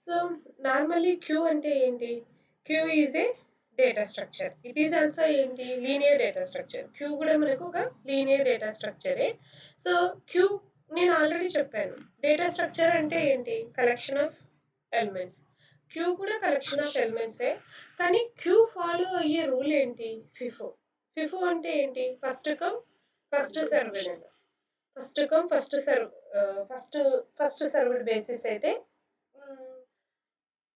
So normally queue అంటే ఏంటి? Queue is a data structure. It is also ఏంటి? Linear data structure. Queue కూడా మనకు ఒక లీనియర్ డేటా స్ట్రక్చరే. సో క్యూ నేను ఆల్రెడీ చెప్పాను. డేటా స్ట్రక్చర్ అంటే ఏంటి? Collection of elements. క్యూ కూడా కలెక్షన్ ఆఫ్ ఎలిమెంట్సే. కానీ క్యూ ఫాలో అయ్యే రూల్ ఏంటి? ఫిఫో. ఫిఫో అంటే ఏంటి? First come first served. First come first serve. First first served basis అయితే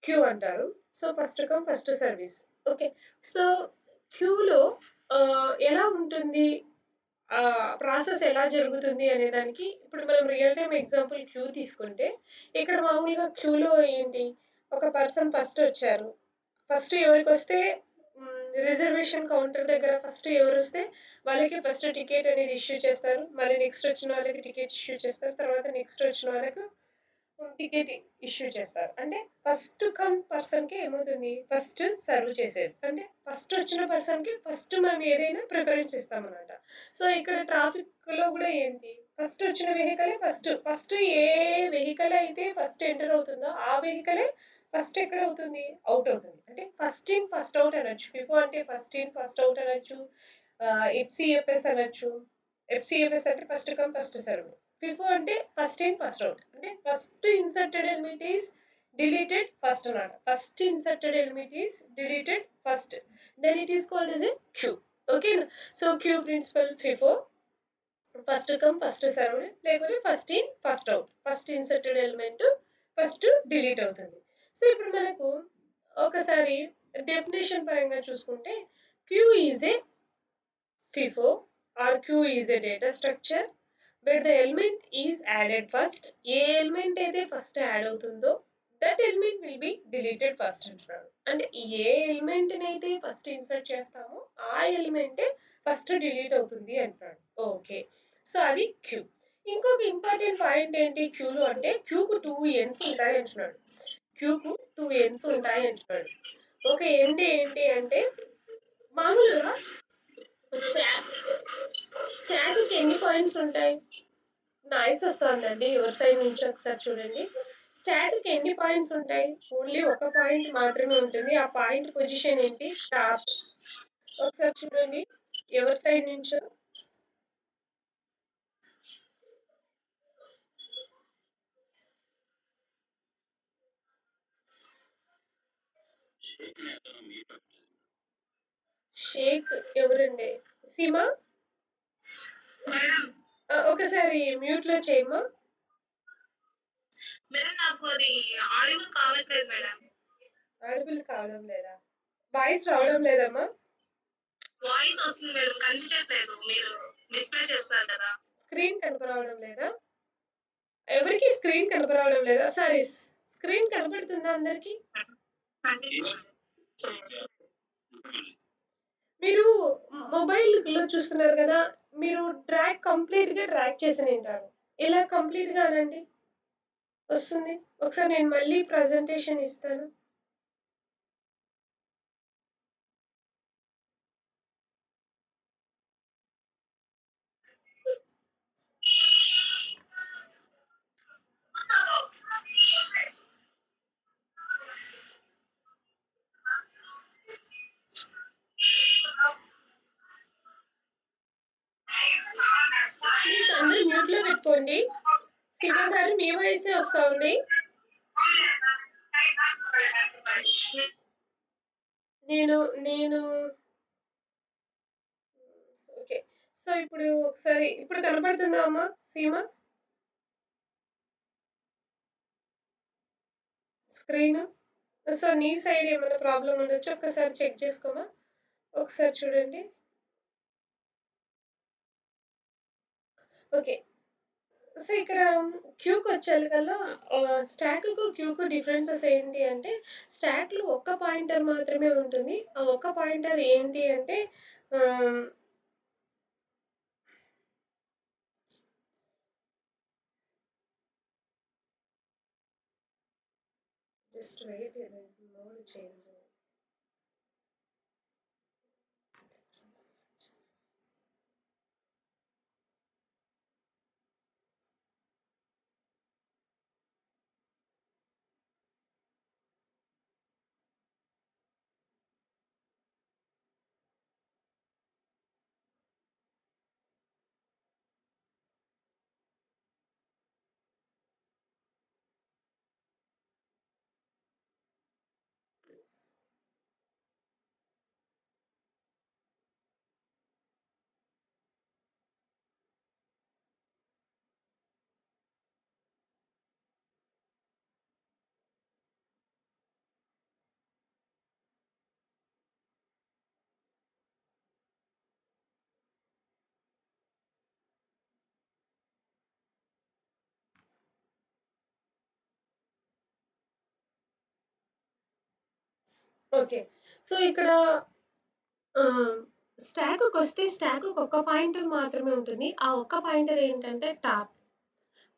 క్యూ అంటారు. So first come first service. Okay. So క్యూలో ఎలా ఉంటుంది? ప్రాసెస్ ఎలా జరుగుతుంది అనే దానికి ఇప్పుడు మనం రియల్ టైమ్ ఎగ్జాంపుల్ క్యూ తీసుకుంటే, ఇక్కడ మామూలుగా క్యూలో ఏంటి? ఒక పర్సన్ ఫస్ట్ వచ్చారు. ఫస్ట్ ఎవరికొస్తే రిజర్వేషన్ కౌంటర్ దగ్గర ఫస్ట్ ఎవరొస్తే వాళ్ళకి ఫస్ట్ టికెట్ అనేది ఇష్యూ చేస్తారు. మళ్ళీ నెక్స్ట్ వచ్చిన వాళ్ళకి టికెట్ ఇష్యూ చేస్తారు. తర్వాత నెక్స్ట్ వచ్చిన వాళ్ళకు టికెట్ ఇష్యూ చేస్తారు. అంటే ఫస్ట్ కమ్ పర్సన్‌కి ఏమవుతుంది? ఫస్ట్ సర్వ్ చేసేది. అంటే ఫస్ట్ వచ్చిన పర్సన్‌కి ఫస్ట్ మనం ఏదైనా ప్రిఫరెన్స్ ఇస్తామనమాట. సో, ఇక్కడ ట్రాఫిక్‌లో గూడా ఏంటి? ఫస్ట్ వచ్చిన వెహికలే ఫస్ట్. ఫస్ట్ ఏ వెహికల్ అయితే ఫస్ట్ ఎంటర్ అవుతుందో, ఆ వెహికలే ఫస్ట్ ఎక్కడ అవుతుంది? ఔట్ అవుతుంది. అంటే ఫస్ట్ ఇన్ ఫస్ట్ ఔట్ అనొచ్చు. ఫిఫో అంటే ఫస్ట్ ఇన్ ఫస్ట్ ఔట్ అనొచ్చు. ఎఫ్‌సీఎఫ్ఎస్ అనొచ్చు. ఎఫ్‌సీఎఫ్ఎస్ అంటే first come first serve. FIFO అంటే ఫస్ట్ ఇన్ ఫస్ట్ అవుట్. అంటే first inserted element is deleted first అన్నమాట. First inserted element is deleted first. Then it is called as a queue. ఓకేనా? So queue principle FIFO first come first served లేకపోతే first in first out. First inserted element first delete అవుతుంది. So ఇప్పుడు మనకు ఒకసారి definition పరంగా చూసుకుంటే queue is a FIFO or Q is a data structure where the element is added first. A element అయితే first add అవుతుందో that element will be deleted first అంటున్నాడు. అంటే ఏ ఎలిమెంట్ అయితే ఫస్ట్ ఇన్సర్ట్ చేస్తామో ఆ ఎలిమెంటే ఫస్ట్ డిలీట్ అవుతుంది అంటున్నాడు. Okay. So అది క్యూ. ఇంకొక ఇంపార్టెంట్ పాయింట్ ఏంటి క్యూలో అంటే క్యూకు 2 ఎండ్స్ ఉంటాయి అంటున్నాడు. క్యూకు 2 ఎండ్స్ ఉంటాయి అంటున్నాడు. ఓకే. ఎండ్ ఏంటి అంటే మామూలుగా స్టాక్ స్టాక్‌కి ఎన్ని పాయింట్స్ ఉంటాయి? నాయిస్ వస్తోందండి. ఎవరి సైడ్ నుంచి ఒకసారి చూడండి. స్టాట్‌కి ఎన్ని పాయింట్స్ ఉంటాయి? ఓన్లీ ఒక పాయింట్ మాత్రమే ఉంటుంది. ఆ పాయింట్ పొజిషన్ ఏంటి? టాప్. ఒకసారి చూడండి. ఎవరి సైడ్ నుంచో. షేక్ ఎవరండి? సీమా? మేడం ఒకసారి మ్యూట్‌లో చేయమ్మా. మేడం నాకు అది ఆడియో కావట్లేదు మేడం. ఆడిబుల్ కావడం లేదా? వాయిస్ రావడం లేదమ్మా? వాయిస్ వస్తుంది మేడం, కనిపించట్లేదు. మీరు డిస్ప్లే చేస్తారు కదా. స్క్రీన్ కనపరావడం లేదా? ఎవరికీ స్క్రీన్ కనపరావడం లేదా? సారీ స్క్రీన్ కనపడుతుందా అందరికి? మీరు మొబైల్‌లో చూస్తున్నారు కదా! మీరు కంప్లీట్‌గా డ్రాగ్ చేసనింటారు. ఇలా కంప్లీట్‌గా అనండి. వస్తుంది. ఒకసారి నేను మళ్ళీ ప్రజెంటేషన్ ఇస్తాను. ప్లీజ్ అందరూ మ్యూట్‌లో పెట్టుకోండి. శివ గారు మీ వాయిసే వస్తా ఉంది. నేను నేను ఓకే. సో, ఇప్పుడు ఒకసారి ఇప్పుడు కనపడుతుందా అమ్మా సీమ? స్క్రీను? సో, నీ సైడ్ ఏమైనా ప్రాబ్లమ్ ఉండొచ్చు. ఒక్కసారి చెక్ చేసుకోమా? ఒకసారి చూడండి. ఓకే. సో, ఇక్కడ క్యూకొచ్చేకల్లా స్టాక్‌కు, క్యూకు డిఫరెన్సెస్ ఏంటి అంటే, స్టాక్‌లో ఒక్క పాయింటర్ మాత్రమే ఉంటుంది. ఆ ఒక్క పాయింటర్ ఏంటి అంటే ah, just wait mode change. Okay. So, ఇక్కడ స్టాక్‌కొస్తే స్టాక్‌కి ఒక్క పాయింటర్ మాత్రమే ఉంటుంది. ఆ ఒక్క పాయింటర్ ఏంటంటే టాప్.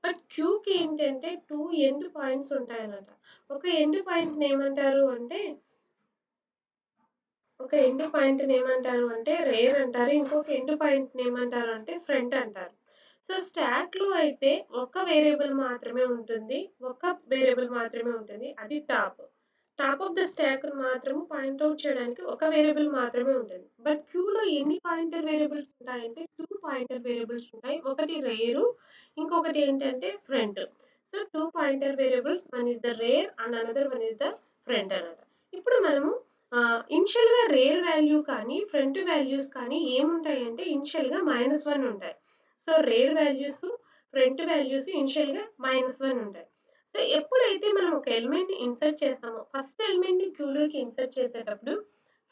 బట్ క్యూకి ఏంటంటే 2 ఎండ్ పాయింట్స్ ఉంటాయన్నమాట. ఒక ఎండ్ పాయింట్‌ని ఏమంటారు అంటే ఒక ఎండ్ పాయింట్‌ని ఏమంటారు అంటే రేర్ అంటారు. ఇంకొక ఎండ్ పాయింట్‌ని ఏమంటారు అంటే ఫ్రంట్ అంటారు. సో, స్టాక్‌లో అయితే ఒక వేరియబుల్ మాత్రమే ఉంటుంది. ఒక వేరియబుల్ మాత్రమే ఉంటుంది. అది టాప్. టాప్ ఆఫ్ ద స్టాక్‌ని మాత్రం పాయింట్ ఔట్ చేయడానికి ఒక వేరియబుల్ మాత్రమే ఉంటుంది. బట్ క్యూలో ఎన్ని పాయింటర్ వేరియబుల్స్ ఉంటాయంటే 2 పాయింటర్ వేరియబుల్స్ ఉంటాయి. ఒకటి రేరు, ఇంకొకటి ఏంటంటే front. So, 2 pointer variables one is the rare and another one is the front అన్నమాట. ఇప్పుడు మనము ఇనిషియల్‌గా రేర్ వాల్యూ కానీ, ఫ్రంట్ వాల్యూస్ కానీ ఏముంటాయంటే ఇనిషియల్‌గా -1 ఉంటాయి. So, rare values, front values ఇనిషియల్‌గా -1 ఉంటాయి. సో, ఎప్పుడైతే మనం ఒక ఎలిమెంట్‌ని ఇన్సర్ట్ చేస్తామో, ఫస్ట్ ఎలిమెంట్‌ని క్యూలోకి ఇన్సర్ట్ చేసేటప్పుడు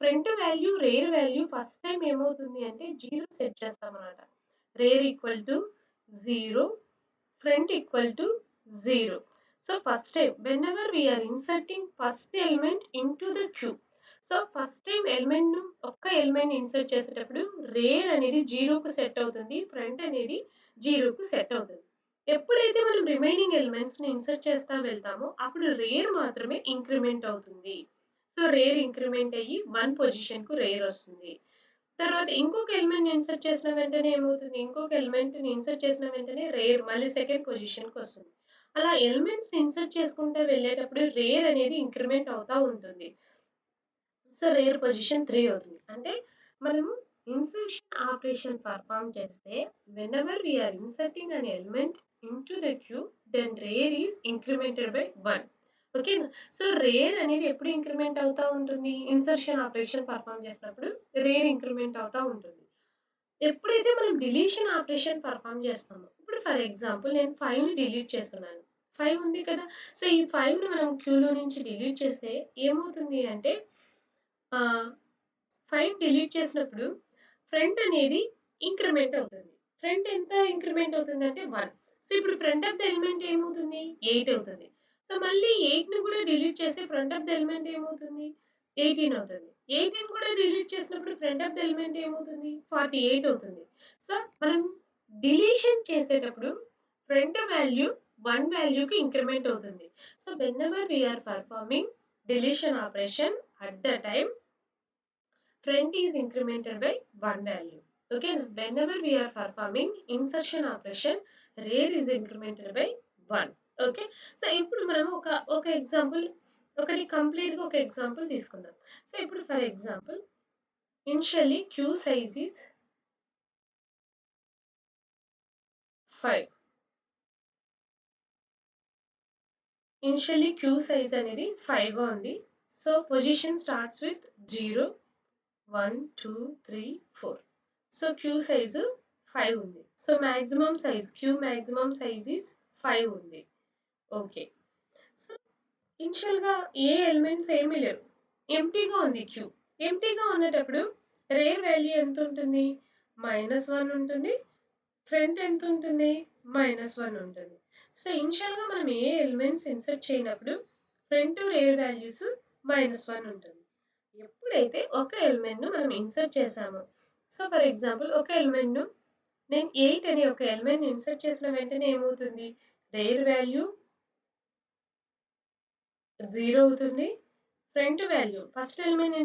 front value, rare value first time ఏమవుతుంది అంటే 0 సెట్ చేస్తామన్నమాట. Rare equal to 0, front equal to 0. So first time, whenever we are inserting first element into the queue. So first time element ఒక్క element insert చేసేటప్పుడు rare అనేది 0కు set అవుతుంది. Front అనేది 0కు set అవుతుంది. ఎప్పుడైతే మనం రిమైనింగ్ ఎలిమెంట్స్ ని ఇన్సర్ట్ చేస్తా వెళ్తామో అప్పుడు రేర్ మాత్రమే ఇంక్రిమెంట్ అవుతుంది. సో రేర్ ఇంక్రిమెంట్ అయ్యి 1 పొజిషన్ కు రేర్ వస్తుంది. తర్వాత ఇంకొక ఎలిమెంట్‌ని ఇన్సర్ట్ చేసిన వెంటనే ఏమవుతుంది? ఇంకొక ఎలిమెంట్‌ని ఇన్సర్ట్ చేసిన వెంటనే రేర్ మళ్ళీ సెకండ్ పొజిషన్‌కొస్తుంది. అలా ఎలిమెంట్స్‌ని ఇన్సర్ట్ చేసుకుంటూ వెళ్ళేటప్పుడు రేర్ అనేది ఇంక్రిమెంట్ అవుతా ఉంటుంది. సో, రేర్ పొజిషన్ 3 అవుతుంది. అంటే మనము ఇన్సర్షన్ ఆపరేషన్ పర్ఫార్మ్ చేస్తే whenever we are inserting an element into the queue then rear is incremented by 1. ఓకేనా? సో, రేర్ అనేది ఎప్పుడు ఇంక్రిమెంట్ అవుతా ఉంటుంది? ఇన్సర్షన్ ఆపరేషన్ పర్ఫార్మ్ చేసినప్పుడు రేర్ ఇంక్రిమెంట్ అవుతా ఉంటుంది. ఎప్పుడైతే మనం డిలీషన్ ఆపరేషన్ పర్ఫార్మ్ చేస్తామో, ఇప్పుడు ఫర్ ఎగ్జాంపుల్ నేను 5ని డిలీట్ చేస్తున్నాను. 5 ఉంది కదా! సో, ఈ 5ని మనం క్యూలో నుంచి డిలీట్ చేస్తే ఏమవుతుంది అంటే ఆహ్, 5 డిలీట్ చేసినప్పుడు ఫ్రంట్ అనేది ఇంక్రిమెంట్ అవుతుంది. ఫ్రంట్ ఎంత ఇంక్రిమెంట్ అవుతుందంటే 1. సో, ఇప్పుడు ఫ్రంట్ ఆఫ్ ద ఎలిమెంట్ ఏమవుతుంది? 8 అవుతుంది. సో, మళ్ళీ 8ని కూడా డిలీట్ చేస్తే ఫ్రంట్ ఆఫ్ ద ఎలిమెంట్ ఏమవుతుంది? 18 అవుతుంది. 18 కూడా డిలీట్ చేసినప్పుడు ఫ్రంట్ ఆఫ్ ద ఎలిమెంట్ ఏమవుతుంది? 48 అవుతుంది. సో, మనం డిలీషన్ చేసేటప్పుడు ఫ్రంట్ వాల్యూ 1 వాల్యూకి ఇంక్రిమెంట్ అవుతుంది. So, whenever we are performing deletion operation at the time front is incremented by one value. Okay, whenever we are performing insertion operation, rear is incremented by 1. Okay. So, ఇప్పుడు మనం ఒక example ఒకటి కంప్లీట్‌గా ఒక example తీసుకుందాం. So, ఇప్పుడు for example initially queue size is 5. Initially queue size అనేది 5గా ఉంది. So, position starts with 0, 1, 2, 3, 4. So, queue size 5 ఉంది. So, queue maximum size is 5 ఉంది. ఓకే. సో, ఇనిషియల్‌గా ఏ ఎలిమెంట్స్ ఏమీ లేవు. ఎంప్టీగా ఉంది క్యూ. ఎంప్టీగా ఉన్నటప్పుడు రేర్ వాల్యూ ఎంతుంటుంది? -1 ఉంటుంది. ఫ్రంట్ ఎంతుంటుంది? -1 ఉంటుంది. సో, ఇనిషియల్‌గా మనం ఏ ఎలిమెంట్స్ ఇన్సర్ట్ చేయనప్పుడు ఫ్రంట్, రేర్ వాల్యూస్ -1 ఉంటుంది. ఎప్పుడైతే ఒక ఎలిమెంట్‌ను మనం ఇన్సర్ట్ చేసామో, సో, ఫర్ ఎగ్జాంపుల్ ఒక ఎలిమెంట్‌ను నేను 8 అనే ఒక ఎలిమెంట్‌ని ఇన్సర్ట్ చేసిన వెంటనే ఏమవుతుంది? రేర్ వాల్యూ 0 అవుతుంది. Front value first element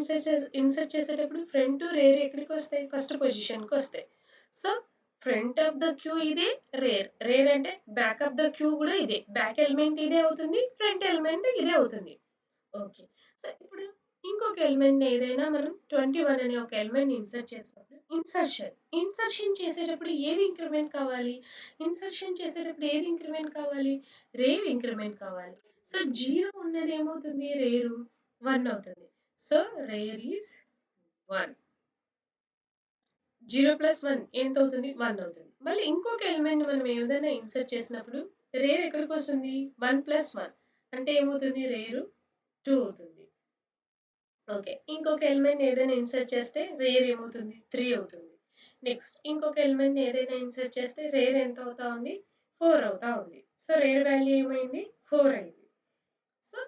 insert చేసేటప్పుడు ఫ్రంట్, రేర్ ఎక్కడికొస్తాయి? ఫస్ట్ పొజిషన్‌కొస్తాయి. So, front of the queue ఇదే, రేర్. రేర్ అంటే బ్యాక్ ఆఫ్ ద క్యూ గూడా ఇదే. బ్యాక్ ఎలిమెంట్ ఇదే అవుతుంది. ఫ్రంట్ ఎలిమెంట్ ఇదే అవుతుంది. ఓకే. సో, ఇప్పుడు ఇంకొక ఎలిమెంట్ ఏదైనా మనం 21 అనే ఒక ఎలిమెంట్‌ని ఇన్సర్ట్ చేసినప్పుడు ఇన్సర్షన్ చేసేటప్పుడు ఏది ఇంక్రిమెంట్ కావాలి? ఇన్సర్షన్ చేసేటప్పుడు ఏది ఇంక్రిమెంట్ కావాలి? రేర్ ఇంక్రిమెంట్ కావాలి. సో, 0 ఉన్నది ఏమవుతుంది? రేరు 1 అవుతుంది. So, rare is 1. 0 ప్లస్ 1 ఎంతవుతుంది? 1 అవుతుంది. మళ్ళీ ఇంకొక ఎలిమెంట్ మనం ఏదైనా ఇన్సర్ట్ చేసినప్పుడు రేర్ ఎక్కడికొస్తుంది? 1 ప్లస్ 1 అంటే ఏమవుతుంది? రేరు 2 అవుతుంది. ఓకే. ఇంకొక ఎలిమెంట్ ఏదైనా ఇన్సర్ట్ చేస్తే రేర్ ఏమవుతుంది? 3 అవుతుంది. నెక్స్ట్ ఇంకొక ఎలిమెంట్ ఏదైనా ఇన్సర్ట్ చేస్తే రేర్ ఎంత అవుతా ఉంది? 4 అవుతా ఉంది. సో, రేర్ వాల్యూ ఏమైంది? 4 అయింది. సో,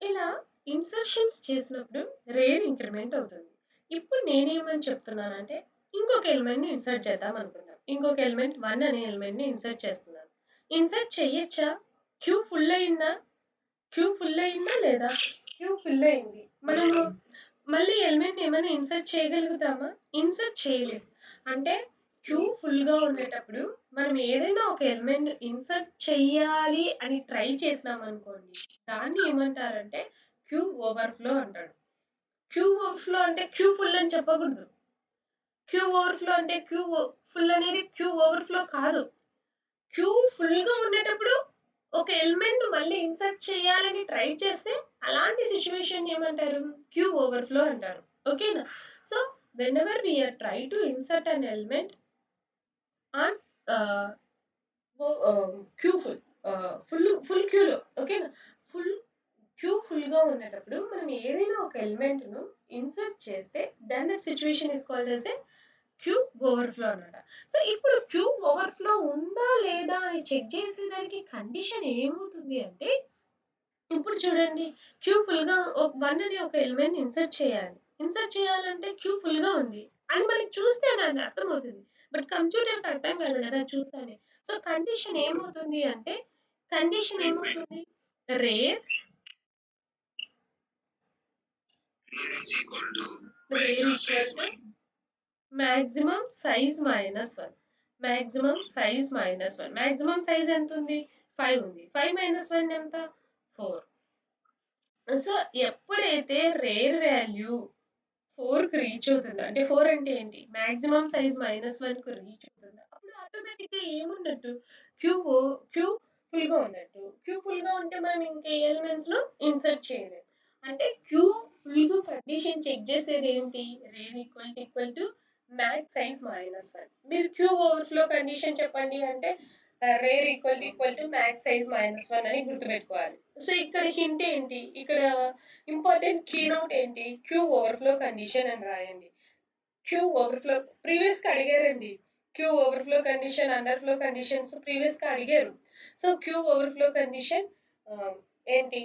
ఇలా ఇన్సర్షన్స్ చేసినప్పుడు రేర్ ఇంక్రిమెంట్ అవుతుంది. ఇప్పుడు నేనేమని చెప్తున్నానంటే ఇంకొక ఎలిమెంట్‌ని ఇన్సర్ట్ చేద్దాం అనుకుందాం. ఇంకొక ఎలిమెంట్ 1 అనే ఎలిమెంట్‌ని ఇన్సర్ట్ చేస్తున్నాను. ఇన్సర్ట్ చెయ్యొచ్చా? క్యూ ఫుల్ అయిందా? క్యూ ఫుల్ అయిందా లేదా? క్యూ ఫుల్ అయింది. మనము మళ్ళీ ఎలిమెంట్ ఏమైనా ఇన్సర్ట్ చేయగలుగుతామా? ఇన్సర్ట్ చేయలేము. అంటే క్యూ ఫుల్‌గా ఉండేటప్పుడు మనం ఏదైనా ఒక ఎలిమెంట్ ఇన్సర్ట్ చెయ్యాలి అని ట్రై చేసినామనుకోండి, దాన్ని ఏమంటారంటే క్యూ ఓవర్‌ఫ్లో అంటాడు. క్యూ ఓవర్‌ఫ్లో అంటే క్యూ ఫుల్ అని చెప్పకూడదు. క్యూ ఓవర్‌ఫ్లో అంటే ఫుల్ అనేది క్యూ ఓవర్‌ఫ్లో కాదు. క్యూ ఫుల్‌గా ఉండేటప్పుడు ఒక ఎలిమెంట్ మళ్ళీ ఇన్సర్ట్ చేయాలని ట్రై చేస్తే అలాంటి సిట్యుయేషన్ ఏమంటారు? క్యూ ఓవర్‌ఫ్లో అంటారు. ఓకేనా? So, whenever we are try to insert an element on ah, queue full క్యూలో ఓకేనా? ఫుల్ క్యూ ఫుల్‌గా ఉండేటప్పుడు మనం ఏదైనా ఒక ఎలిమెంట్‌ను ఇన్సర్ట్ చేస్తే then that situation is called as a queue overflow అన్నమాట. సో, ఇప్పుడు క్యూ ఓవర్‌ఫ్లో ఉందా లేదా అని చెక్ చేసేదానికి కండిషన్ ఏమవుతుంది అంటే, ఇప్పుడు చూడండి క్యూ ఫుల్‌గా 1 అనే ఒక ఎలిమెంట్‌ని ఇన్సర్ట్ చేయాలి. ఇన్సర్ట్ చేయాలంటే క్యూ ఫుల్‌గా ఉంది అని మనకి చూస్తేనే అర్థమవుతుంది. బట్ కంప్యూటర్‌కి అర్థం కాదు కదా చూస్తానే. సో, కండిషన్ ఏమవుతుంది? Rare rare equal to maximum size minus 1. Maximum size minus 1. Maximum size ఎంతుంది? 5 ఉంది. 5 మైనస్ 1 ఎంత? 4. సో, ఎప్పుడైతే రేర్ వాల్యూ 4కి రీచ్ అవుతుందో అంటే 4 అంటే ఏంటి? మాక్సిమం సైజ్ -1కు రీచ్ అవుతుందో అప్పుడు ఆటోమేటిక్‌గా ఏమున్నట్టు? క్యూ ఫుల్‌గా ఉన్నట్టు. క్యూ ఫుల్‌గా ఉంటే మనం ఇంక ఎలిమెంట్స్‌లో ఇన్సర్ట్ చేయలేం. అంటే క్యూ ఫుల్‌గా కండిషన్ చెక్ చేసేది ఏంటి? Rear equal to max size -1. మీరు క్యూ ఓవర్‌ఫ్లో కండిషన్ చెప్పండి అంటే rear equal to max size -1 అని గుర్తుపెట్టుకోవాలి. సో, ఇక్కడ హింట్ ఏంటి? ఇక్కడ ఇంపార్టెంట్ కీనోట్ ఏంటి? క్యూ ఓవర్‌ఫ్లో కండిషన్ అని రాయండి. క్యూ ఓవర్‌ఫ్లో ప్రీవియస్‌గా అడిగారండి. Queue overflow condition, underflow conditions ప్రీవియస్‌గా అడిగారు. సో, క్యూ ఓవర్‌ఫ్లో కండిషన్ ఏంటి?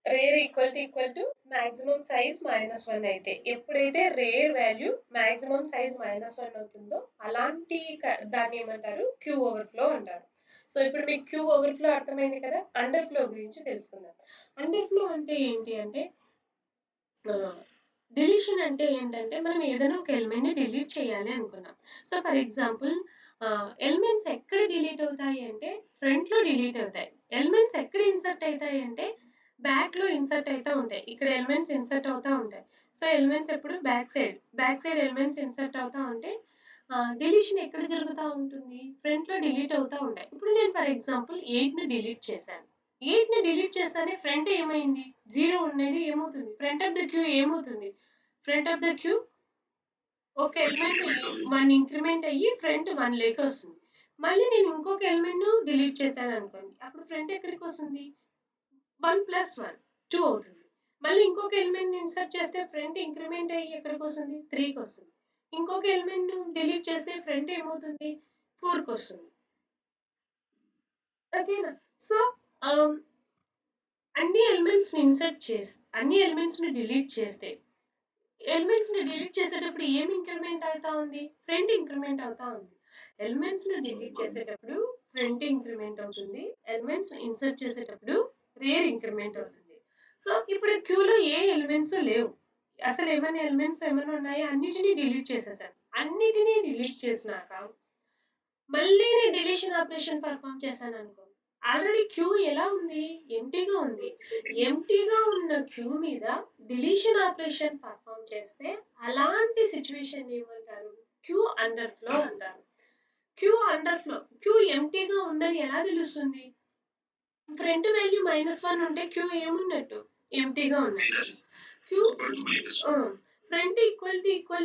Rear equal to maximum size -1 అయితే ఎప్పుడైతే రేర్ వాల్యూ మాక్సిమం సైజ్ -1 అవుతుందో అలాంటి దాన్ని ఏమంటారు? క్యూ ఓవర్‌ఫ్లో అంటారు. సో, ఇప్పుడు మీకు క్యూ ఓవర్‌ఫ్లో అర్థమైంది కదా! అండర్‌ఫ్లో గురించి తెలుసుకుందాం. అండర్‌ఫ్లో అంటే ఏంటి అంటే డిలీషన్ అంటే ఏంటంటే మనం ఏదైనా ఒక ఎలిమెంట్‌ని డిలీట్ చేయాలి అనుకున్నాం. సో, ఫర్ ఎగ్జాంపుల్ ఎలిమెంట్స్ ఎక్కడ డిలీట్ అవుతాయి అంటే ఫ్రంట్‌లో డిలీట్ అవుతాయి. ఎలిమెంట్స్ ఎక్కడ ఇన్సర్ట్ అయితాయి అంటే బ్యాక్‌లో ఇన్సర్ట్ అయితా ఉంటాయి. ఇక్కడ ఎలిమెంట్స్ ఇన్సర్ట్ అవుతా ఉంటాయి. సో, ఎలిమెంట్స్ ఎప్పుడు బ్యాక్ సైడ్ ఎలిమెంట్స్ ఇన్సర్ట్ అవుతా ఉంటే డిలీషన్ ఎక్కడ జరుగుతా ఉంటుంది? ఫ్రంట్‌లో డిలీట్ అవుతా ఉంటాయి. ఇప్పుడు నేను ఫర్ ఎగ్జాంపుల్ 8ని డిలీట్ చేశాను. 8ని డిలీట్ చేస్తానే ఫ్రంట్ ఏమైంది? 0 ఉన్నది ఏమవుతుంది? ఫ్రంట్ ఆఫ్ ద క్యూ ఏమవుతుంది? ఫ్రంట్ ఆఫ్ ద క్యూ ఒక ఎలిమెంట్ 1 ఇంక్రిమెంట్ అయ్యి ఫ్రంట్ 1 లేకొస్తుంది. మళ్ళీ నేను ఇంకొక ఎలిమెంట్‌ను డిలీట్ చేశాననుకోండి. అప్పుడు ఫ్రంట్ ఎక్కడికొస్తుంది? 1 ప్లస్ 1 2 అవుతుంది. మళ్ళీ ఇంకొక ఎలిమెంట్‌ని ఇన్సర్ట్ చేస్తే ఫ్రంట్ ఇంక్రిమెంట్ అయ్యి ఎక్కడికొస్తుంది? 3కొస్తుంది. ఇంకొక ఎలిమెంట్‌ను డిలీట్ చేస్తే ఫ్రంట్ ఏమవుతుంది? 4కొస్తుంది. ఓకేనా? సో, ఆహ్, అన్ని ఎలిమెంట్స్‌ని డిలీట్ చేస్తే ఎలిమెంట్స్‌ని డిలీట్ చేసేటప్పుడు ఏం ఇంక్రిమెంట్ అవుతా ఉంది? ఫ్రంట్ ఇంక్రిమెంట్ అవుతా ఉంది. ఎలిమెంట్స్‌ని డిలీట్ చేసేటప్పుడు ఫ్రంట్ ఇంక్రిమెంట్ అవుతుంది. ఎలిమెంట్స్‌ని ఇన్సర్ట్ చేసేటప్పుడు రేర్ ఇంక్రిమెంట్ అవుతుంది. సో, ఇప్పుడు క్యూలో ఏ ఎలిమెంట్స్ లేవు. అసలు ఏమైనా ఎలిమెంట్స్ ఏమైనా ఉన్నాయా? అన్నిటిని డిలీట్ చేసేసాను. అన్నిటిని డిలీట్ చేసినాక మళ్ళీ నేను డిలీషన్ ఆపరేషన్ పెర్ఫార్మ్ చేశాననుకో. ఆల్రెడీ క్యూ ఎలా ఉంది? ఎంప్టీగా ఉంది. ఎంప్టీగా ఉన్న give me the deletion operation perform చేస్తే అలాంటి సిట్యుయేషన్ ఏమంటారు? క్యూ అండర్ ఫ్లో అంటారు. క్యూ ఎంప్టీగా ఉందని ఎలా తెలుస్తుంది? ఫ్రంట్ వాల్యూ -1 ఉంటే క్యూ ఏమున్నట్టు? ఎంప్టీగా ఉన్నట్టు. క్యూ ఫ్రంట్ ఈక్వల్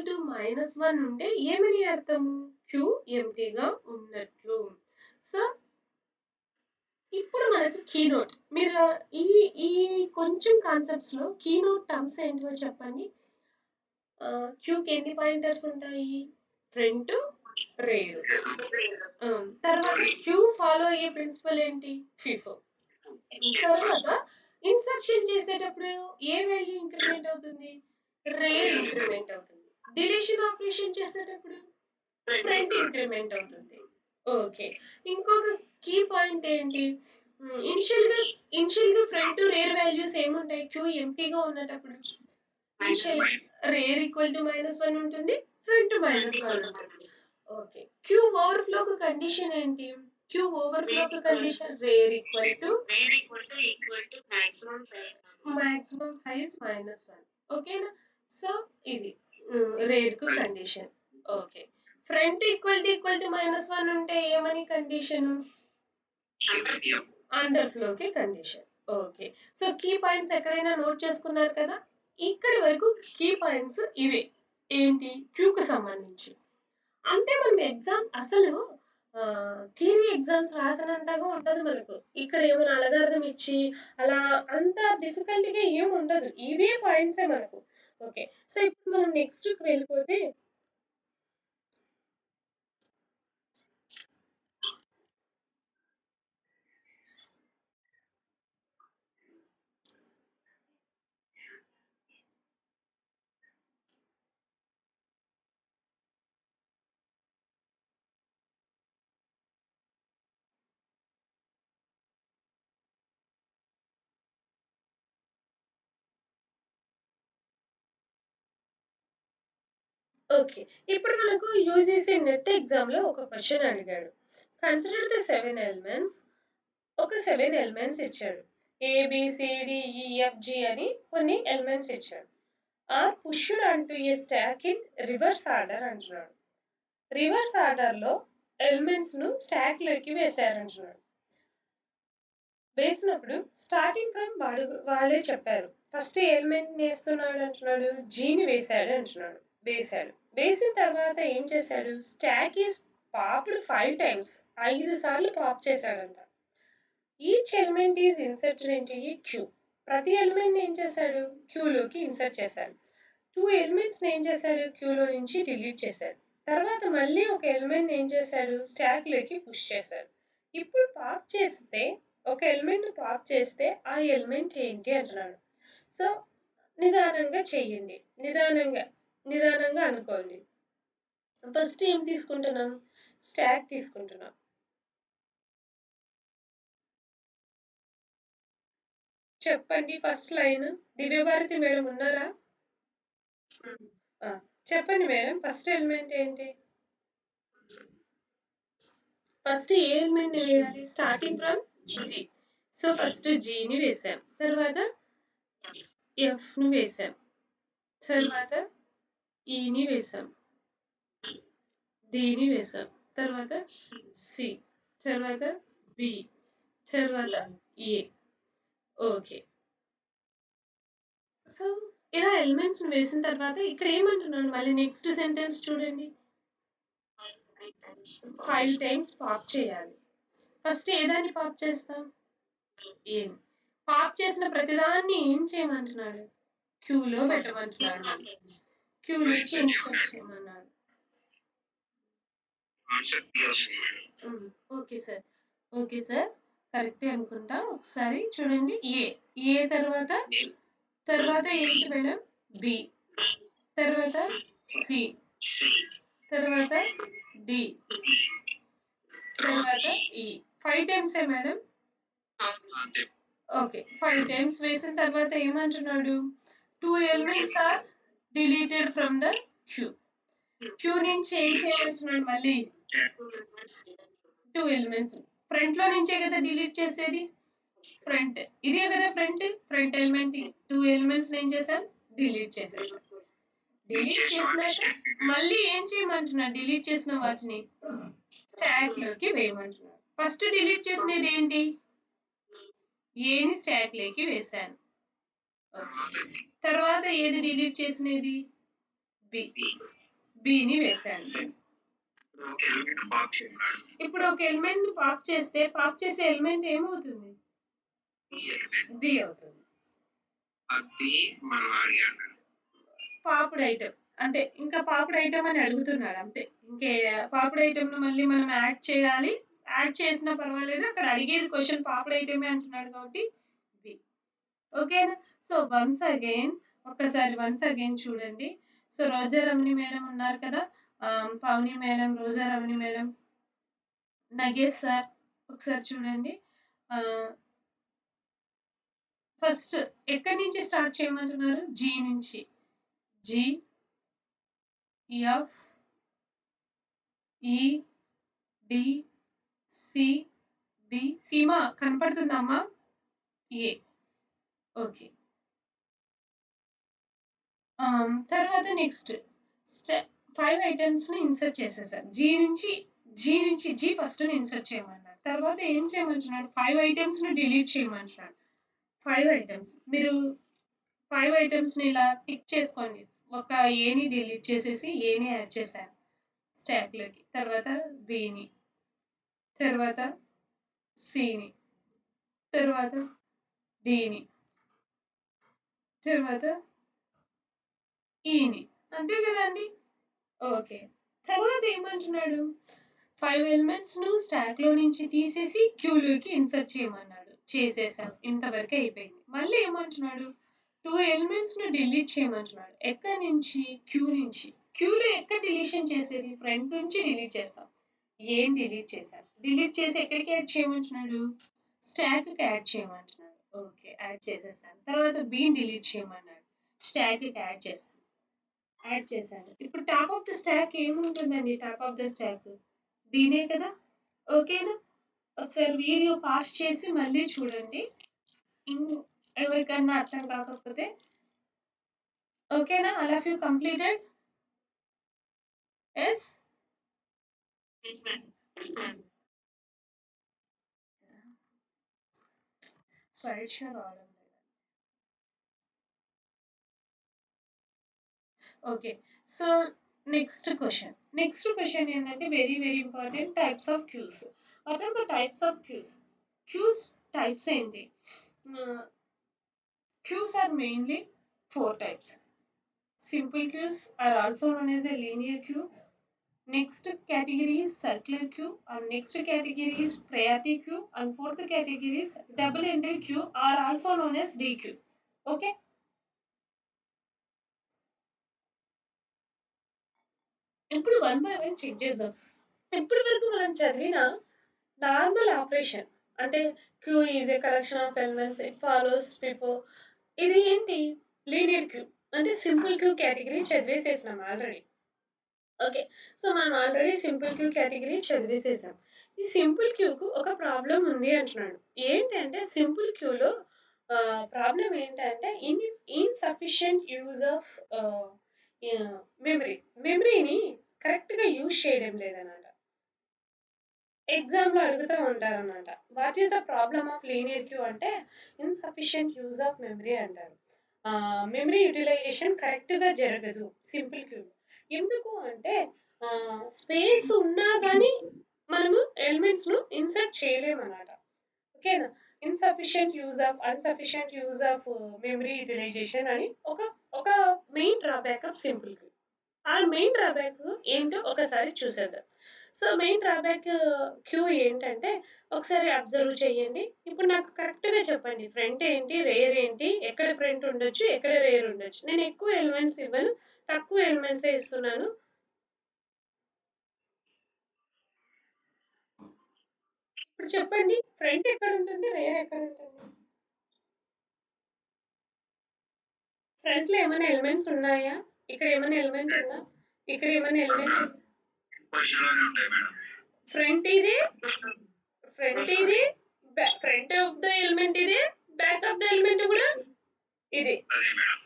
టు -1 ఉంటే ఏమని అర్థము? క్యూ ఎంప్టీగా ఉన్నట్లు. సో, ఇప్పుడు మనకు కీనోట్. మీరు ఈ ఈ కొంచెం కాన్సెప్ట్స్‌లో కీనోట్ టర్మ్స్ ఏంటివో చెప్పండి? క్యూకి ఎన్ని పాయింటర్స్ ఉంటాయి? Front, rear. తర్వాత క్యూ ఫాలో అయ్యే ప్రిన్సిపల్ ఏంటి? ఫిఫో. తర్వాత ఇన్సర్షన్ చేసేటప్పుడు ఏ వాల్యూ ఇంక్రిమెంట్ అవుతుంది? రేర్ ఇంక్రిమెంట్ అవుతుంది. డిలీషన్ ఆపరేషన్ చేసేటప్పుడు ఫ్రంట్ ఇంక్రిమెంట్ అవుతుంది. ఓకే. ఇంకొక కీ పాయింట్ ఏంటి? ఇనిషియల్‌గా ఇనిషియల్‌గా ఫ్రంట్ రేర్ వాల్యూస్ ఏముంటాయి? క్యూ ఎంప్టీగా ఉన్నటప్పుడు ఇనిషియల్ రేర్ ఈక్వల్ టు -1 ఉంటుంది. ఫ్రంట్ -1 ఉంటుంది. ఓకే. క్యూ ఓవర్‌ఫ్లోకి కండిషన్ ఏంటి? క్యూ ఓవర్‌ఫ్లోకి condition rear equal to maximum size -1. ఓకేనా? సో, ఇది రేర్‌కు condition. Okay. Front equal to -1 ఉంటే ఏమని కండిషను? అండర్ ఫ్లోకి condition. Okay. So, key points ఎక్కడైనా నోట్ చేసుకున్నారు కదా! ఇక్కడి వరకు కీ పాయింట్స్ ఇవే. ఏంటి? క్యూకి సంబంధించి. అంటే మనం ఎగ్జామ్ అసలు థియరీ ఎగ్జామ్స్ రాసినంతగా ఉండదు మనకు. ఇక్కడ ఏమైనా అల్గారిథం ఇచ్చి అలా అంత డిఫికల్ట్‌గా ఏమి ఉండదు. ఇవే పాయింట్సే మనకు. ఓకే. సో, ఇప్పుడు మనం నెక్స్ట్‌కి వెళ్ళిపోతే ఓకే. ఇప్పుడు మనకు యూజీసీ నెట్ ఎగ్జామ్‌లో ఒక క్వెషన్ అడిగాడు. Consider the 7 elements. ఒక 7 ఎలిమెంట్స్ ఇచ్చాడు. ఏ, బి, సి, డి, ఈ, ఎఫ్, జి అని కొన్ని ఎలిమెంట్స్ ఇచ్చాడు. ఆర్ పుష్డ్ అంటూ ఏ స్టాక్ ఇన్ రివర్స్ ఆర్డర్ అంటున్నాడు. రివర్స్ ఆర్డర్‌లో ఎలిమెంట్స్‌ను స్టాక్‌లోకి వేశారంటున్నాడు. వేసినప్పుడు స్టార్టింగ్ ఫ్రమ్ వాళ్ళే చెప్పారు. ఫస్ట్ ఏ ఎలిమెంట్‌ని ఏస్తున్నాడు అంటున్నాడు? జీని వేశాడు అంటున్నాడు. వేశాడు. వేసిన తర్వాత ఏం చేశాడు? Stock is popped 5 times. 5 సార్లు పాప్ చేశాడంట. Each element is inserted into ఈ క్యూ. ప్రతి ఎలిమెంట్‌ని ఏం చేశాడు? క్యూలోకి ఇన్సర్ట్ చేశాడు. 2 ఎలిమెంట్స్‌ని ఏం చేశాడు? క్యూలో నుంచి డిలీట్ చేశాడు. తర్వాత మళ్ళీ ఒక ఎలిమెంట్‌ని ఏం చేశాడు? స్టాక్‌లోకి పుష్ చేశాడు. ఇప్పుడు పాప్ చేస్తే ఒక ఎలిమెంట్‌ని పాప్ చేస్తే ఆ ఎలిమెంట్ ఏంటి అంటున్నాడు. సో, నిదానంగా చెయ్యండి. నిదానంగా అనుకోండి. ఫస్ట్ ఏం తీసుకుంటున్నాం? స్టాక్ తీసుకుంటున్నాం. చెప్పండి ఫస్ట్ లైన్. దివ్యభారతి మేడం ఉన్నారా? ఆ! చెప్పండి మేడం. ఫస్ట్ ఎలిమెంట్ ఏంటి? ఫస్ట్ ఏ ఎలిమెంట్‌ని వేయాలి? Starting from G. So, first జీని వేసాం. తర్వాత ఎఫ్‌ని వేసాం. తర్వాత ఈని వేసాం. డిని వేసాం. తర్వాత సి. తర్వాత బి. తర్వాత ఏ. ఓకే. సో, ఇలా ఎలిమెంట్స్‌ని వేసిన తర్వాత ఇక్కడ ఏమంటున్నాడు మళ్ళీ నెక్స్ట్ సెంటెన్స్ చూడండి. 5 టైమ్స్ పాప్ చేయాలి. ఫస్ట్ ఏ దాన్ని పాప్ చేస్తాం? ఏని. పాప్ చేసిన ప్రతిదాన్ని ఏం చేయమంటున్నాడు? క్యూలో పెట్టమంటున్నాడు మళ్ళీ. క్యూలోకి ఇన్సర్ట్ చేయమన్నాడు. Okay sir. Okay sir. కరెక్టే అనుకుంటా. ఒకసారి చూడండి. ఏ. ఏ తర్వాత ఏంటి మేడం? బి. తర్వాత సి. తర్వాత డి. తర్వాత ఈ. 5 టైమ్సే మేడం? ఓకే. 5 టైమ్స్ వేసిన తర్వాత ఏమంటున్నాడు? 2 elements are deleted from the queue. Queue నుంచి ఏం చేయమంటున్నాడు మళ్ళీ? 2 ఎలిమెంట్స్. ఫ్రంట్‌లో నుంచే కదా డిలీట్ చేసేది? ఫ్రంట్. ఇదే కదా ఫ్రంట్. ఫ్రంట్ ఎలిమెంట్ 2 ఎలిమెంట్స్‌ని ఏం చేసాం? డిలీట్ చేసేసాం. డిలీట్ చేసినాక మళ్ళీ ఏం చేయమంటున్నాడు? డిలీట్ చేసిన వాటిని స్టాక్‌లోకి వేయమంటున్నాడు. ఫస్ట్ డిలీట్ చేసినది ఏంటి? ఏని స్టాక్‌లోకి వేశాను. తర్వాత ఏది డిలీట్ చేసినది? బి. బిని వేశాను. ఇప్పుడు ఒక ఎలిమెంట్‌ని పాప్ చేస్తే పాప్ చేసే ఎలిమెంట్ ఏమవుతుంది? బి అవుతుంది. Popped item. అంతే. ఇంకా పాప్డ్ ఐటెమ్ అని అడుగుతున్నాడు అంతే. ఇంకే పాప్డ్ ఐటెమ్‌ని మళ్ళీ మనం యాడ్ చేయాలి. యాడ్ చేసినా పర్వాలేదు. అక్కడ అడిగేది క్వెషన్ పాప్డ్ ఐటెమే అంటున్నాడు కాబట్టి బి. ఓకేనా? సో, వన్స్ అగైన్ చూడండి. సో, రోజా రమణి మేడం ఉన్నారు కదా! Pavani madam, Roja Ramani madam, Nagesh sir ఒకసారి చూడండి. ఫస్ట్ ఎక్కడి నుంచి స్టార్ట్ చేయమంటున్నారు? జీ నుంచి. జీ, ఎఫ్, ఈ, డి, సి, బి. సీమ కనపడుతుందమ్మా? ఏ. ఓకే. తర్వాత నెక్స్ట్ స్టె 5 ఐటెమ్స్‌ని ఇన్సర్ట్ చేసేసారు. జీ ఫస్ట్‌ని ఇన్సర్ట్ చేయమన్నారు. తర్వాత ఏం చేయమంటున్నాడు? 5 ఐటెమ్స్‌ని డిలీట్ చేయమంటున్నాడు. 5 ఐటెమ్స్. మీరు 5 ఐటెమ్స్‌ని ఇలా టిక్ చేసుకోండి. ఒక ఏని డిలీట్ చేసేసి ఏని యాడ్ చేశాను స్టాక్‌లోకి. తర్వాత బిని, తర్వాత సిని, తర్వాత డిని, తర్వాత ఈని. అంతే కదండీ! ఓకే. తర్వాత ఏమంటున్నాడు? 5 ఎలిమెంట్స్‌ను స్టాక్‌లో నుంచి తీసేసి క్యూలోకి ఇన్సర్ట్ చేయమన్నాడు. చేసేసాం. ఇంతవరకే అయిపోయింది. మళ్ళీ ఏమంటున్నాడు? 2 ఎలిమెంట్స్‌ను డిలీట్ చేయమంటున్నాడు. ఎక్కడి నుంచి? క్యూ నుంచి. క్యూలో ఎక్కడ డిలీషన్ చేసేది? ఫ్రంట్ నుంచి డిలీట్ చేస్తాం. ఏం డిలీట్ చేశాను. డిలీట్ చేసి ఎక్కడికి యాడ్ చేయమంటున్నాడు? స్టాక్‌కి యాడ్ చేయమంటున్నాడు. ఓకే. యాడ్ చేసేసాను. తర్వాత బిని డిలీట్ చేయమన్నాడు. స్టాక్‌కి యాడ్ చేశాను. ఇప్పుడు టాప్ ఆఫ్ ద స్టాక్ ఏముంటుందండి? టాప్ ఆఫ్ ద స్టాక్ బీనే కదా! ఓకేనా? ఒకసారి వీడియో పాజ్ చేసి మళ్ళీ చూడండి. ఇన్ ఎవరికన్నా అర్థం కాకపోతే. ఓకేనా? All of you completed? Yes? Yes ma'am. Slide show రావడం లేదు. Okay. So, next question. Next question ఏంటంటే very important types of queues. What are the types of queues? Queues types ఏంటి? Queues are mainly 4 types. Simple queues are also known as a linear queue. Next category is circular queue, and next category is priority queue, and fourth category is double-ended queue, are also known as DQ. Okay? ఇప్పుడు one by one check చేద్దాం. ఇప్పటి వరకు మనం చదివిన normal operation అంటే queue is a collection of elements it follows before. ఇది ఏంటి? Linear queue అంటే సింపుల్ క్యూ కేటగిరీ చదివేసేసినాం ఆల్రెడీ. ఓకే. సో, మనం ఆల్రెడీ సింపుల్ క్యూ కేటగిరీ చదివేసేసాం. ఈ సింపుల్ క్యూకు ఒక ప్రాబ్లమ్ ఉంది అంటున్నాడు. ఏంటంటే సింపుల్ క్యూలో ప్రాబ్లమ్ ఏంటంటే ఇన్‌సఫిషియెంట్ యూజ్ ఆఫ్ మెమరీ. మెమరీని కరెక్ట్‌గా యూజ్ చేయడం లేదనమాట. ఎగ్జామ్‌లో అడుగుతా ఉంటారనమాట. What is the problem of linear queue అంటే ఇన్‌సఫిషియెంట్ యూజ్ ఆఫ్ మెమరీ అంటారు. మెమరీ యుటిలైజేషన్ కరెక్ట్‌గా జరగదు సింపుల్ క్యూలో. ఎందుకు అంటే స్పేస్ ఉన్నా గానీ మనము ఎలిమెంట్స్‌ను ఇన్సర్ట్ చేయలేమనమాట. ఓకేనా? Insufficient use of memory utilization అని ఒక ఒక main drawback of simple queue. ఆ మెయిన్ డ్రాబ్యాక్ ఏంటో ఒకసారి చూసేద్దాం. సో, మెయిన్ డ్రాబ్యాక్ క్యూ ఏంటంటే ఒకసారి అబ్జర్వ్ చేయండి. ఇప్పుడు నాకు కరెక్ట్‌గా చెప్పండి. ఫ్రంట్ ఏంటి? రేర్ ఏంటి? ఎక్కడ ఫ్రంట్ ఉండొచ్చు? ఎక్కడ రేర్ ఉండొచ్చు? నేను ఎక్కువ ఎలిమెంట్స్ ఇవ్వను. తక్కువ ఎలిమెంట్సే ఇస్తున్నాను. ఇప్పుడు చెప్పండి. ఫ్రంట్ ఎక్కడుంటుంది? రేర్ ఎక్కడుంటుంది? ఫ్రంట్‌లో ఏమైనా ఎలిమెంట్స్ ఉన్నాయా? ఇక్కడ ఏమైనా ఎలిమెంట్ ఉందా? ఇక్కడ ఏమైనా ఎలిమెంట్ పొజిషన్‌లోనే ఉంటాయి మేడం. ఫ్రంట్ ఇది. ఫ్రంట్ ఇది. ఫ్రంట్ ఆఫ్ ద ఎలిమెంట్ ఇది. బ్యాక్ ఆఫ్ ద ఎలిమెంట్ కూడా ఇది. అదే మేడం.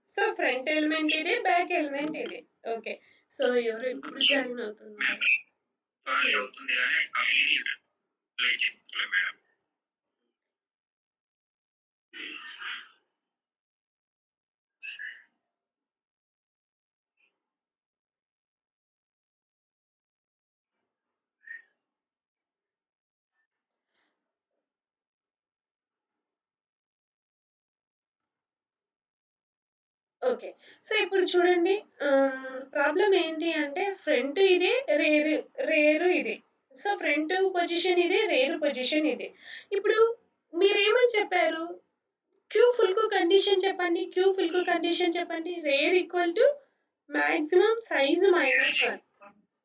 సో, ఫ్రంట్ ఎలిమెంట్ ఇది. బ్యాక్ ఎలిమెంట్ ఇది. ఓకే. సో, ఎవరు ఎప్పుడు జాయిన్ అవుతున్నారు? ఖాళీ అవుతుంది కానీ కంప్లీట్ ప్లే చేయట్లేదు మేడం. ఓకే. సో, ఇప్పుడు చూడండి ప్రాబ్లమ్ ఏంటి అంటే ఫ్రంట్ ఇది, రేరు ఇది. సో, ఫ్రంట్ పొజిషన్ ఇది, రేర్ పొజిషన్ ఇది. ఇప్పుడు మీరేమని చెప్పారు? క్యూ ఫుల్‌కు కండిషన్ చెప్పండి, క్యూ ఫుల్ కు కండిషన్ చెప్పండి. Rare equal to maximum size minus 1.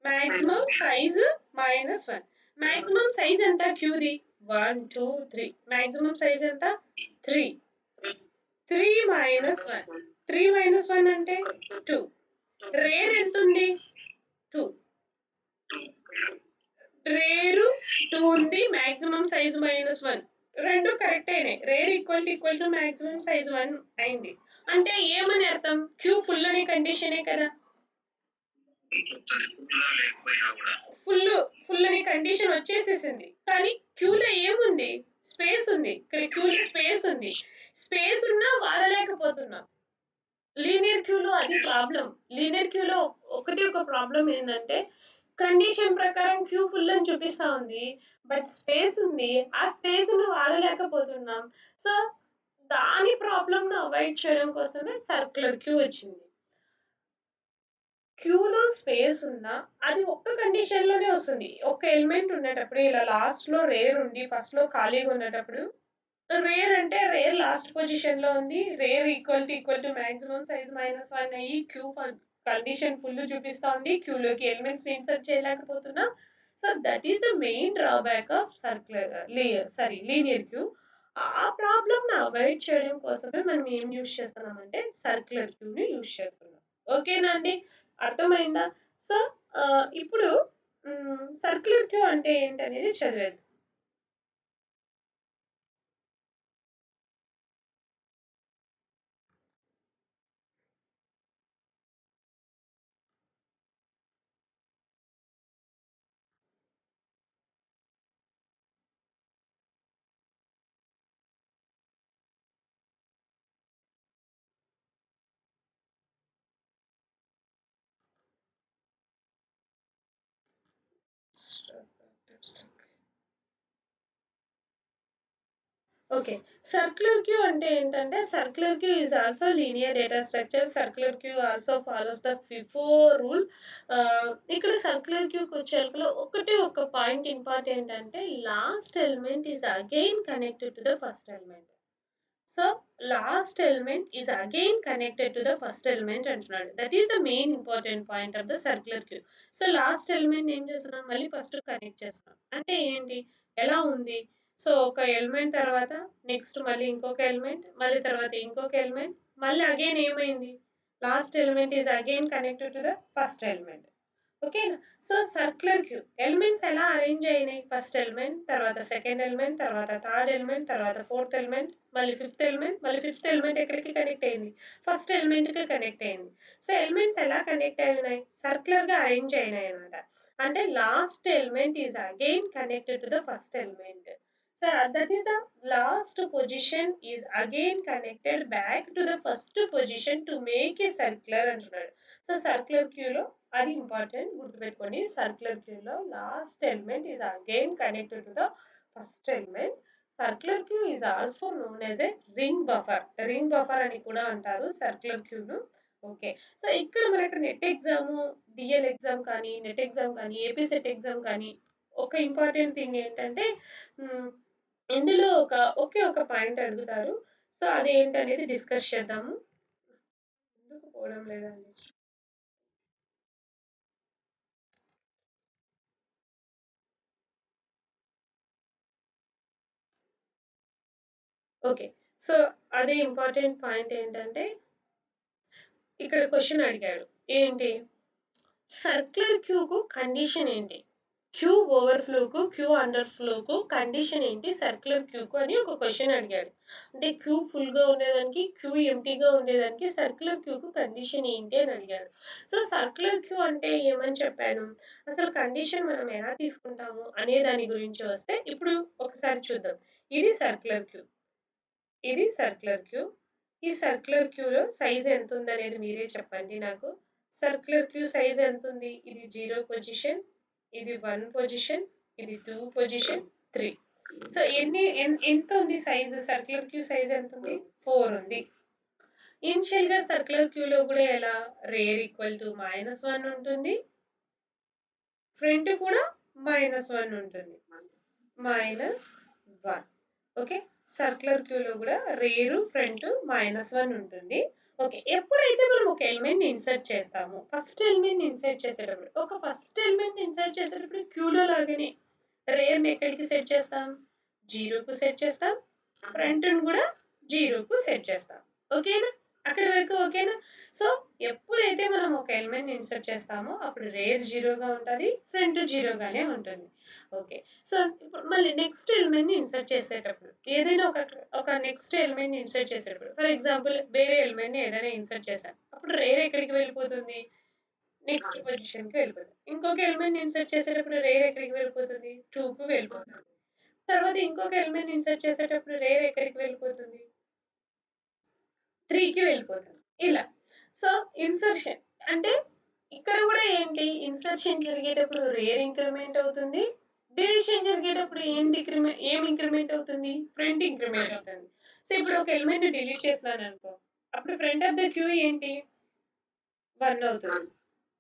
Maximum size minus 1. Maximum size ఎంత క్యూది? 1 2 3. మాక్సిమం సైజ్ ఎంత? 3. 3 మైనస్ 1. 3 మైనస్ 1 అంటే 2. రేర్ ఎంత ఉంది? 2. రేరు 2 ఉంది, మాక్సిమం సైజ్ మైనస్ 1. రెండు కరెక్ట్ అయినాయి. Rare equal to maximum size 1 అయింది. అంటే ఏమని అర్థం? క్యూ ఫుల్ అనే కండిషనే కదా. ఫుల్ అనే కండిషన్ వచ్చేసేసింది. కానీ క్యూలో ఏముంది? స్పేస్ ఉంది. ఇక్కడ క్యూలో స్పేస్ ఉంది. స్పేస్ ఉన్నా వాడలేకపోతున్నాం. లీనియర్ క్యూలో అది ప్రాబ్లం. లీనియర్ క్యూలో ఒక ప్రాబ్లం ఏంటంటే కండిషన్ ప్రకారం క్యూ ఫుల్ అని చూపిస్తా ఉంది. బట్ స్పేస్ ఉంది. ఆ స్పేస్ ను వాడలేకపోతున్నాం. సో దాని ప్రాబ్లం ను అవాయిడ్ చేయడం కోసమే సర్క్యులర్ క్యూ వచ్చింది. క్యూలో స్పేస్ ఉన్నా అది ఒక్క కండిషన్ లోనే వస్తుంది. ఒక ఎలిమెంట్ ఉండేటప్పుడు ఇలా లాస్ట్ లో రేర్ ఉండి ఫస్ట్ లో ఖాళీగా ఉండేటప్పుడు రేర్ అంటే రేర్ లాస్ట్ పొజిషన్ లో ఉంది. Rear equal to maximum size minus 1 అయ్యి క్యూ కండిషన్ ఫుల్ చూపిస్తా ఉంది. క్యూలోకి ఎలిమెంట్స్ ఇన్సర్ట్ చేయలేకపోతున్నా. So that is the main drawback of linear queue. ఆ ప్రాబ్లమ్ ని అవాయిడ్ చేయడం కోసమే మనం ఏం యూజ్ చేస్తున్నామంటే సర్క్యులర్ క్యూ ని యూజ్ చేస్తున్నాం. ఓకేనా అండి? అర్థమైందా? సో ఇప్పుడు సర్క్యులర్ క్యూ అంటే ఏంటనేది చదివేది. ఓకే. సర్క్యులర్ క్యూ అంటే ఏంటంటే circular queue is also linear data structure. Circular queue also follows the FIFO rule. ఇక్కడ సర్క్యులర్ క్యూకి వచ్చేసరికి ఒకటే ఒక పాయింట్ ఇంపార్టెంట్ అంటే last element is again connected to the first element. So last element is again connected to the first element అంటున్నాడు. That is the main important point of the circular queue. So last element ఏం చేస్తున్నాం? మళ్ళీ first connect చేస్తున్నాం. అంటే ఏంటి? ఎలా ఉంది? So ఒక ఎలిమెంట్ తర్వాత నెక్స్ట్ మళ్ళీ ఇంకొక ఎలిమెంట్, మళ్ళీ తర్వాత ఇంకొక ఎలిమెంట్, మళ్ళీ అగైన్ ఏమైంది? Last element is again connected to the first element. ఓకేనా? సో సర్క్యులర్ క్యూ ఎలిమెంట్స్ ఎలా అరేంజ్ అయినాయి? ఫస్ట్ ఎలిమెంట్, తర్వాత సెకండ్ ఎలిమెంట్, తర్వాత థర్డ్ ఎలిమెంట్, తర్వాత ఫోర్త్ ఎలిమెంట్, మళ్ళీ ఫిఫ్త్ ఎలిమెంట్, మళ్ళీ ఫిఫ్త్ ఎలిమెంట్ ఎక్కడికి కనెక్ట్ అయింది? ఫస్ట్ ఎలిమెంట్ కి కనెక్ట్ అయింది. సో ఎలిమెంట్స్ ఎలా కనెక్ట్ అయినాయి? సర్క్యులర్ గా అరేంజ్ అయినాయి అనమాట. అంటే last element is again connected to the first element. So that is the last position is again connected back to the first position to make a circular అంటున్నాడు. So circular క్యూలో అది important, గుర్తుపెట్టుకోండి. Circular క్యూలో last element is again connected to the first element. Circular queue is also known as a ring buffer. Ring buffer అని కూడా అంటారు circular క్యూను. Okay. So ఇక్కడ మనకు నెట్ ఎగ్జామ్, డిఎల్ ఎగ్జామ్ కానీ, నెట్ ఎగ్జామ్ కానీ, ఏపీ సెట్ ఎగ్జామ్ కానీ ఒక ఇంపార్టెంట్ థింగ్ ఏంటంటే ఇందులో ఒకే ఒక పాయింట్ అడుగుతారు. సో అదేంటనేది డిస్కస్ చేద్దాము. ఎందుకు పోవడం లేదండి? ఓకే. సో అదే ఇంపార్టెంట్ పాయింట్ ఏంటంటే ఇక్కడ క్వెషన్ అడిగాడు. ఏంటి? సర్క్యులర్ క్యూకు కండిషన్ ఏంటి? క్యూ ఓవర్‌ఫ్లోకు, క్యూ అండర్‌ఫ్లోకు కండిషన్ ఏంటి సర్క్యులర్ క్యూకు అని ఒక క్వెషన్ అడిగాడు. అంటే క్యూ ఫుల్‌గా ఉండేదానికి, క్యూ ఎంప్టీగా ఉండేదానికి సర్క్యులర్ క్యూకు కండిషన్ ఏంటి అని అడిగాడు. సో సర్క్యులర్ క్యూ అంటే ఏమని చెప్పాను? అసలు కండిషన్ మనం ఎలా తీసుకుంటాము అనే దాని గురించి వస్తే ఇప్పుడు ఒకసారి చూద్దాం. ఇది సర్క్యులర్ క్యూ. ఇది సర్క్యులర్ క్యూ. ఈ సర్క్యులర్ క్యూలో సైజ్ ఎంత ఉందనేది మీరే చెప్పండి నాకు. సర్క్యులర్ క్యూ సైజ్ ఎంత ఉంది? ఇది 0 పొజిషన్, ఇది 1 పొజిషన్, ఇది 2 పొజిషన్, 3. సో ఎంత ఉంది సైజ్? సర్క్యులర్ క్యూ సైజ్ ఎంత ఉంది? 4 ఉంది. ఇనిషియల్ గా సర్క్యులర్ క్యూలో కూడా ఎలా? రేర్ ఈక్వల్ టు -1 ఉంటుంది. ఫ్రంట్ కూడా -1 ఉంటుంది. -1. ఓకే. సర్క్యులర్ క్యూలో కూడా రేరు ఫ్రంట్ -1 ఉంటుంది. ఓకే. ఎప్పుడైతే మనం ఒక ఎలిమెంట్‌ని ఇన్సర్ట్ చేస్తామో, ఫస్ట్ ఎలిమెంట్‌ని ఇన్సర్ట్ చేసేటప్పుడు, ఫస్ట్ ఎలిమెంట్‌ని ఇన్సర్ట్ చేసేటప్పుడు క్యూలో లాగానే రేర్‌ని ఎక్కడికి సెట్ చేస్తాం? 0కు సెట్ చేస్తాం. ఫ్రంట్‌ని కూడా 0కు సెట్ చేస్తాం. ఓకేనా? అక్కడి వరకు ఓకేనా? సో, ఎప్పుడైతే మనం ఒక ఎలిమెంట్‌ని ఇన్సర్ట్ చేస్తామో అప్పుడు రేర్ 0గా ఉంటది. ఫ్రంట్ 0గానే ఉంటుంది. ఓకే. సో, ఇప్పుడు మళ్ళీ నెక్స్ట్ ఎలిమెంట్‌ని ఇన్సర్ట్ చేసేటప్పుడు ఏదైనా ఒక నెక్స్ట్ ఎలిమెంట్‌ని ఇన్సర్ట్ చేసేటప్పుడు ఫర్ ఎగ్జాంపుల్ వేరే ఎలిమెంట్‌ని ఏదైనా ఇన్సర్ట్ చేశాం. అప్పుడు రేర్ ఎక్కడికి వెళ్ళిపోతుంది? నెక్స్ట్ పొజిషన్‌కి వెళ్ళిపోతుంది. ఇంకొక ఎలిమెంట్‌ని ఇన్సర్ట్ చేసేటప్పుడు రేర్ ఎక్కడికి వెళ్ళిపోతుంది? 2కు వెళ్ళిపోతుంది. తర్వాత ఇంకొక ఎలిమెంట్‌ని ఇన్సర్ట్ చేసేటప్పుడు రేర్ ఎక్కడికి వెళ్ళిపోతుంది? 3కి వెళ్ళిపోతుంది. ఇలా. సో, ఇన్సర్షన్ అంటే ఇక్కడ గూడా ఏంటి ఇన్సర్షన్ జరిగేటప్పుడు రేర్ ఇంక్రిమెంట్ అవుతుంది. డిలీషన్ జరిగేటప్పుడు ఏం ఇంక్రిమెంట్ అవుతుంది? ఫ్రంట్ ఇంక్రిమెంట్ అవుతుంది. సో, ఇప్పుడు ఒక ఎలిమెంట్‌ని డిలీట్ చేస్తున్నాననుకో, అప్పుడు ఫ్రంట్ ఆఫ్ ద క్యూ ఏంటి? 1 అవుతుంది.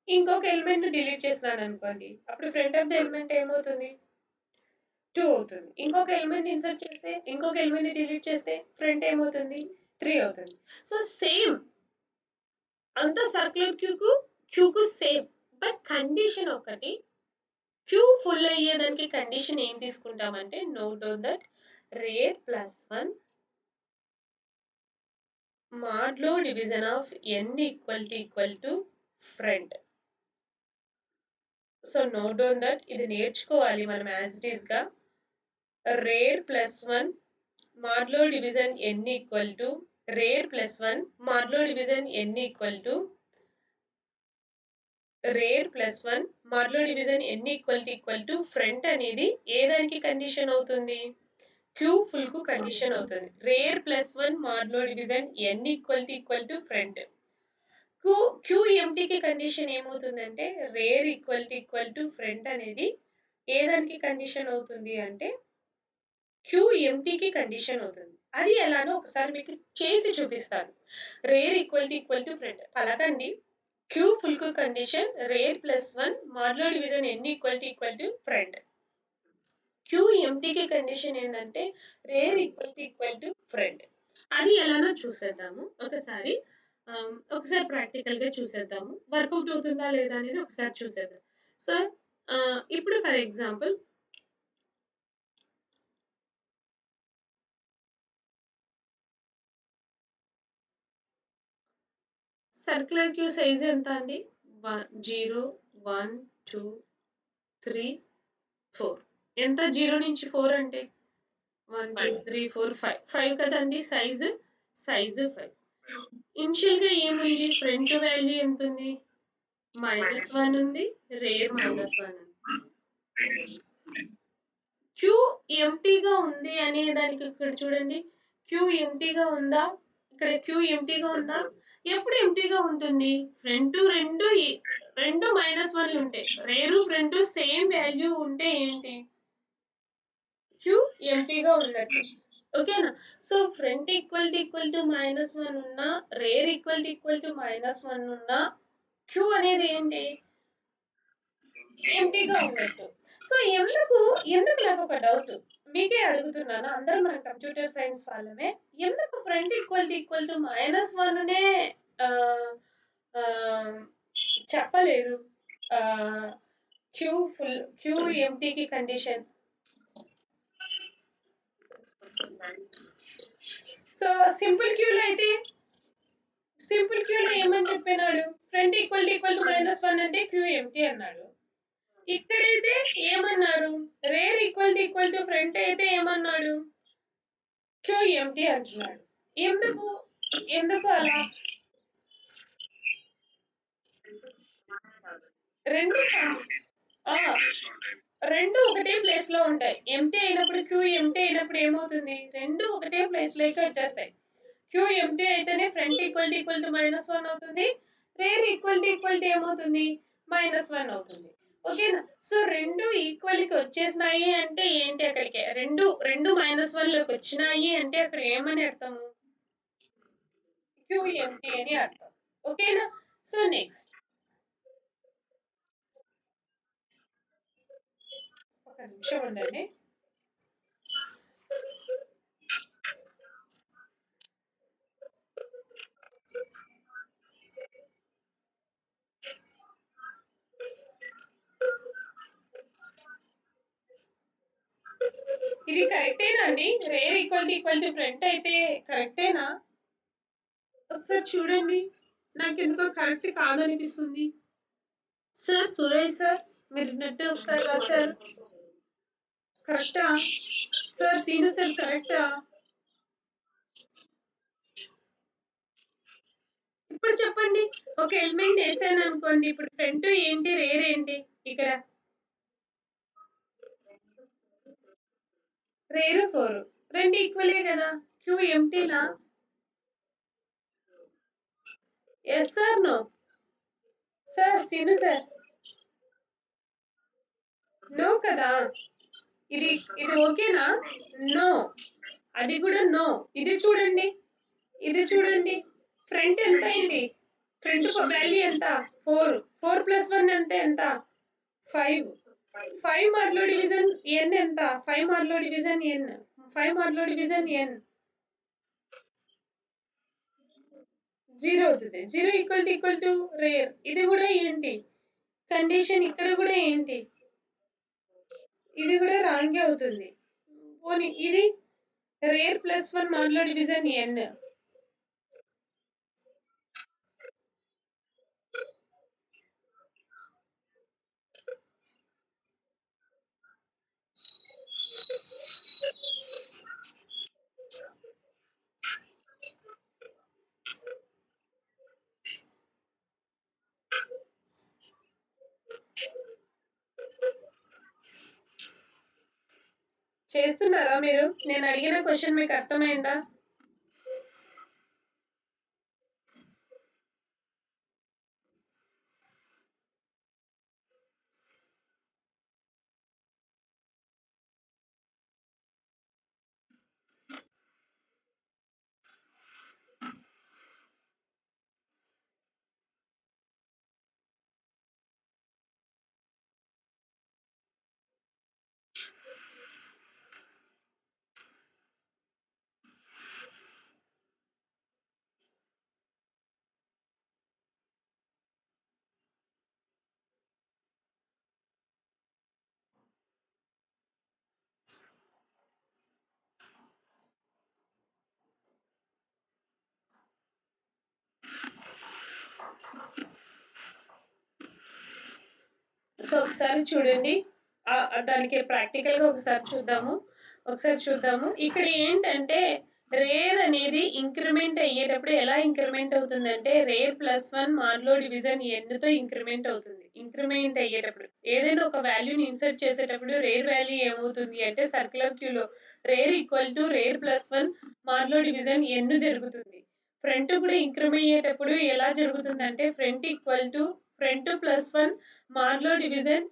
ఇంకొక ఎలిమెంట్‌ని డిలీట్ చేస్తున్నాననుకోండి, అప్పుడు ఫ్రంట్ ఆఫ్ ద ఎలిమెంట్ ఏమవుతుంది? 2 అవుతుంది. ఇంకొక ఎలిమెంట్‌ని డిలీట్ చేస్తే ఫ్రంట్ ఏమవుతుంది? 3 అవుతుంది. సో, సేమ్ అంతా సర్క్యులర్ క్యూకు సేమ్. బట్ కండిషన్ ఒకటి. క్యూ ఫుల్ అయ్యేదానికి కండిషన్ ఏం తీసుకుంటామంటే note down that rear +1 modulo division of n equal to front. So, note down that ఇది నేర్చుకోవాలి మనం యాజ్ ఇట్ ఈస్‌గా. Rear +1 modulo division n equal to rear +1 modulo division n equal to rear +1 modulo division n equal to front అనేది ఏ దానికి condition అవుతుంది? Queue ఫుల్‌కు condition అవుతుంది. Rear +1 modulo division n equal to front. Queue queue ఎంప్టీకి condition ఏమవుతుందంటే rear equal to front అనేది ఏ దానికి కండిషన్ అవుతుంది అంటే క్యూ ఎంప్టీకి కండిషన్ అవుతుంది. అది ఎలానో ఒకసారి మీకు చేసి చూపిస్తాను. రేర్ ఈక్వల్ టు ఫ్రంట్ పలకండి. క్యూ ఫుల్‌కు condition rear +1 modulo division n equal to front. Queue ఎంప్టీకి కండిషన్ ఏంటంటే రేర్ ఈక్వల్ టు ఫ్రంట్. అది ఎలానో చూసేద్దాము ఒకసారి. ఒకసారి ప్రాక్టికల్‌గా చూసేద్దాము. వర్కౌట్ అవుతుందా లేదా అనేది ఒకసారి చూసేద్దాం. సో, ఇప్పుడు for example circular queue size ఎంత అండి? 0, 1, 2, 3, 4. ఎంత 0 నుంచి 4 అంటే? 1, 2, 3, 4, 5. 5 కదండీ సైజు. సైజు 5. ఇనిషియల్‌గా ఏముంది? ఫ్రంట్ వాల్యూ ఎంతుంది? -1 ఉంది. రేర్ -1 ఉంది. క్యూ ఎంప్టీగా ఉంది అనే దానికి ఇక్కడ చూడండి. క్యూ ఎంప్టీగా ఉందా? ఇక్కడ క్యూ ఎంప్టీగా ఉందా? ఎప్పుడు ఎంప్టీగా ఉంటుంది? రెండు -1 ఉంటాయి. రేరు, ఫ్రంట్ సేమ్ వాల్యూ ఉంటే ఏంటి? క్యూ ఎంప్టీగా ఉన్నట్టు. ఓకేనా? సో, ఫ్రంట్ ఈక్వల్ టు -1 ఉన్నా, రేర్ ఈక్వల్ టు -1 ఉన్నా, క్యూ అనేది ఏంటి? ఎంప్టీగా ఉన్నట్టు. సో, ఎందుకు నాకొక డౌట్. మీకే అడుగుతున్నాను. అందరం మనం కంప్యూటర్ సైన్స్ వాళ్ళమే. ఎందుకు ఫ్రంట్ ఈక్వల్ టు -1నే ఆహ్, ఆహ్, చెప్పలేదు. ఆహ్, క్యూ ఎంప్టీకి కండిషన్. సో, సింపుల్ క్యూలో ఏమని చెప్పినాడు? ఫ్రంట్ ఈక్వల్ టు -1 అంటే క్యూ ఎంప్టీ అన్నాడు. ఇక్కడైతే ఏమన్నారు? రేర్ ఈక్వల్ టు ఫ్రంట్ అయితే ఏమన్నాడు? క్యూ ఎంప్టీ అంటున్నాడు. ఎందుకు? ఎందుకు అలా? రెండు సమ ఆ! 2 ఒకటే ప్లేస్‌లో ఉంటాయి. క్యూ ఎంప్టీ అయినప్పుడు ఏమవుతుంది? 2 ఒకటే ప్లేస్‌లోకి వచ్చేస్తాయి. క్యూ ఎంప్టీ అయితేనే ఫ్రంట్ ఈక్వల్ టు -1 అవుతుంది. రేర్ ఈక్వల్ టు ఏమవుతుంది? -1 అవుతుంది. ఓకేనా? సో, 2 ఈక్వల్‌కి వచ్చేసినాయి అంటే ఏంటి అక్కడికి? 2 -1లోకి వచ్చినాయి అంటే అక్కడ ఏమని అర్థము? క్యూ ఎంప్టీ అని అర్థం. ఓకేనా? సో, నెక్స్ట్ ఒక నిమిషం ఉండండి. ఇది కరెక్టేనా అండి? రేర్ ఈక్వల్ టు ఫ్రంట్ అయితే కరెక్టేనా? ఒకసారి చూడండి. నాకెందుకో కరెక్ట్ కాదనిపిస్తుంది. సార్ సురేష్ సార్ మీరు నెట్ ఒకసారి రాశారు. కరెక్టా? సార్ సీను సార్ కరెక్టా? ఇప్పుడు చెప్పండి. ఒక ఎలిమెంట్ వేసాను అనుకోండి. ఇప్పుడు ఫ్రంట్ ఏంటి? రేర్ ఏంటి? ఇక్కడ రేరు 4 రెండు ఈక్వలే కదా? క్యూ ఎంటీనా? Yes sir no? Sir scene sir no కదా? ఇది ఇది ఓకేనా? నో. అది కూడా నో. ఇది చూడండి. ఇది చూడండి. ఫ్రంట్ ఎంత అయింది? ఫ్రంట్ వాల్యూ ఎంత? 4. 4 ప్లస్ 1 ఎంత ఎంత? 5. 5 మార్లో డివిజన్ n ఎంత? 5 మార్లో డివిజన్ n. 5 మార్లో డివిజన్ n 0 అవుతుంది. 0 ఈక్వల్ టు రేర్. ఇది కూడా ఏంటి? కండిషన్ ఇక్కడ కూడా ఏంటి? ఇది కూడా రాంగే అవుతుంది. పోనీ ఇది rare plus 1 modulo division n. చేస్తున్నారా మీరు? నేను అడిగిన క్వశ్చన్ మీకు అర్థమైందా? సో ఒకసారి చూడండి. దానికి ప్రాక్టికల్ గా ఒకసారి చూద్దాము. ఇక్కడ ఏంటంటే రేర్ అనేది ఇంక్రిమెంట్ అయ్యేటప్పుడు ఎలా ఇంక్రిమెంట్ అవుతుందంటే rare plus 1 modulo division n తో ఇంక్రిమెంట్ అవుతుంది. ఇంక్రిమెంట్ అయ్యేటప్పుడు ఏదైనా ఒక వాల్యూని ఇన్సర్ట్ చేసేటప్పుడు రేర్ వాల్యూ ఏమవుతుంది అంటే సర్క్యులర్ క్యూలో rear equal to rear plus 1 modulo division n జరుగుతుంది. ఫ్రంట్ కూడా ఇంక్రిమెంట్ అయ్యేటప్పుడు ఎలా జరుగుతుందంటే front equal to front plus 1 modulo division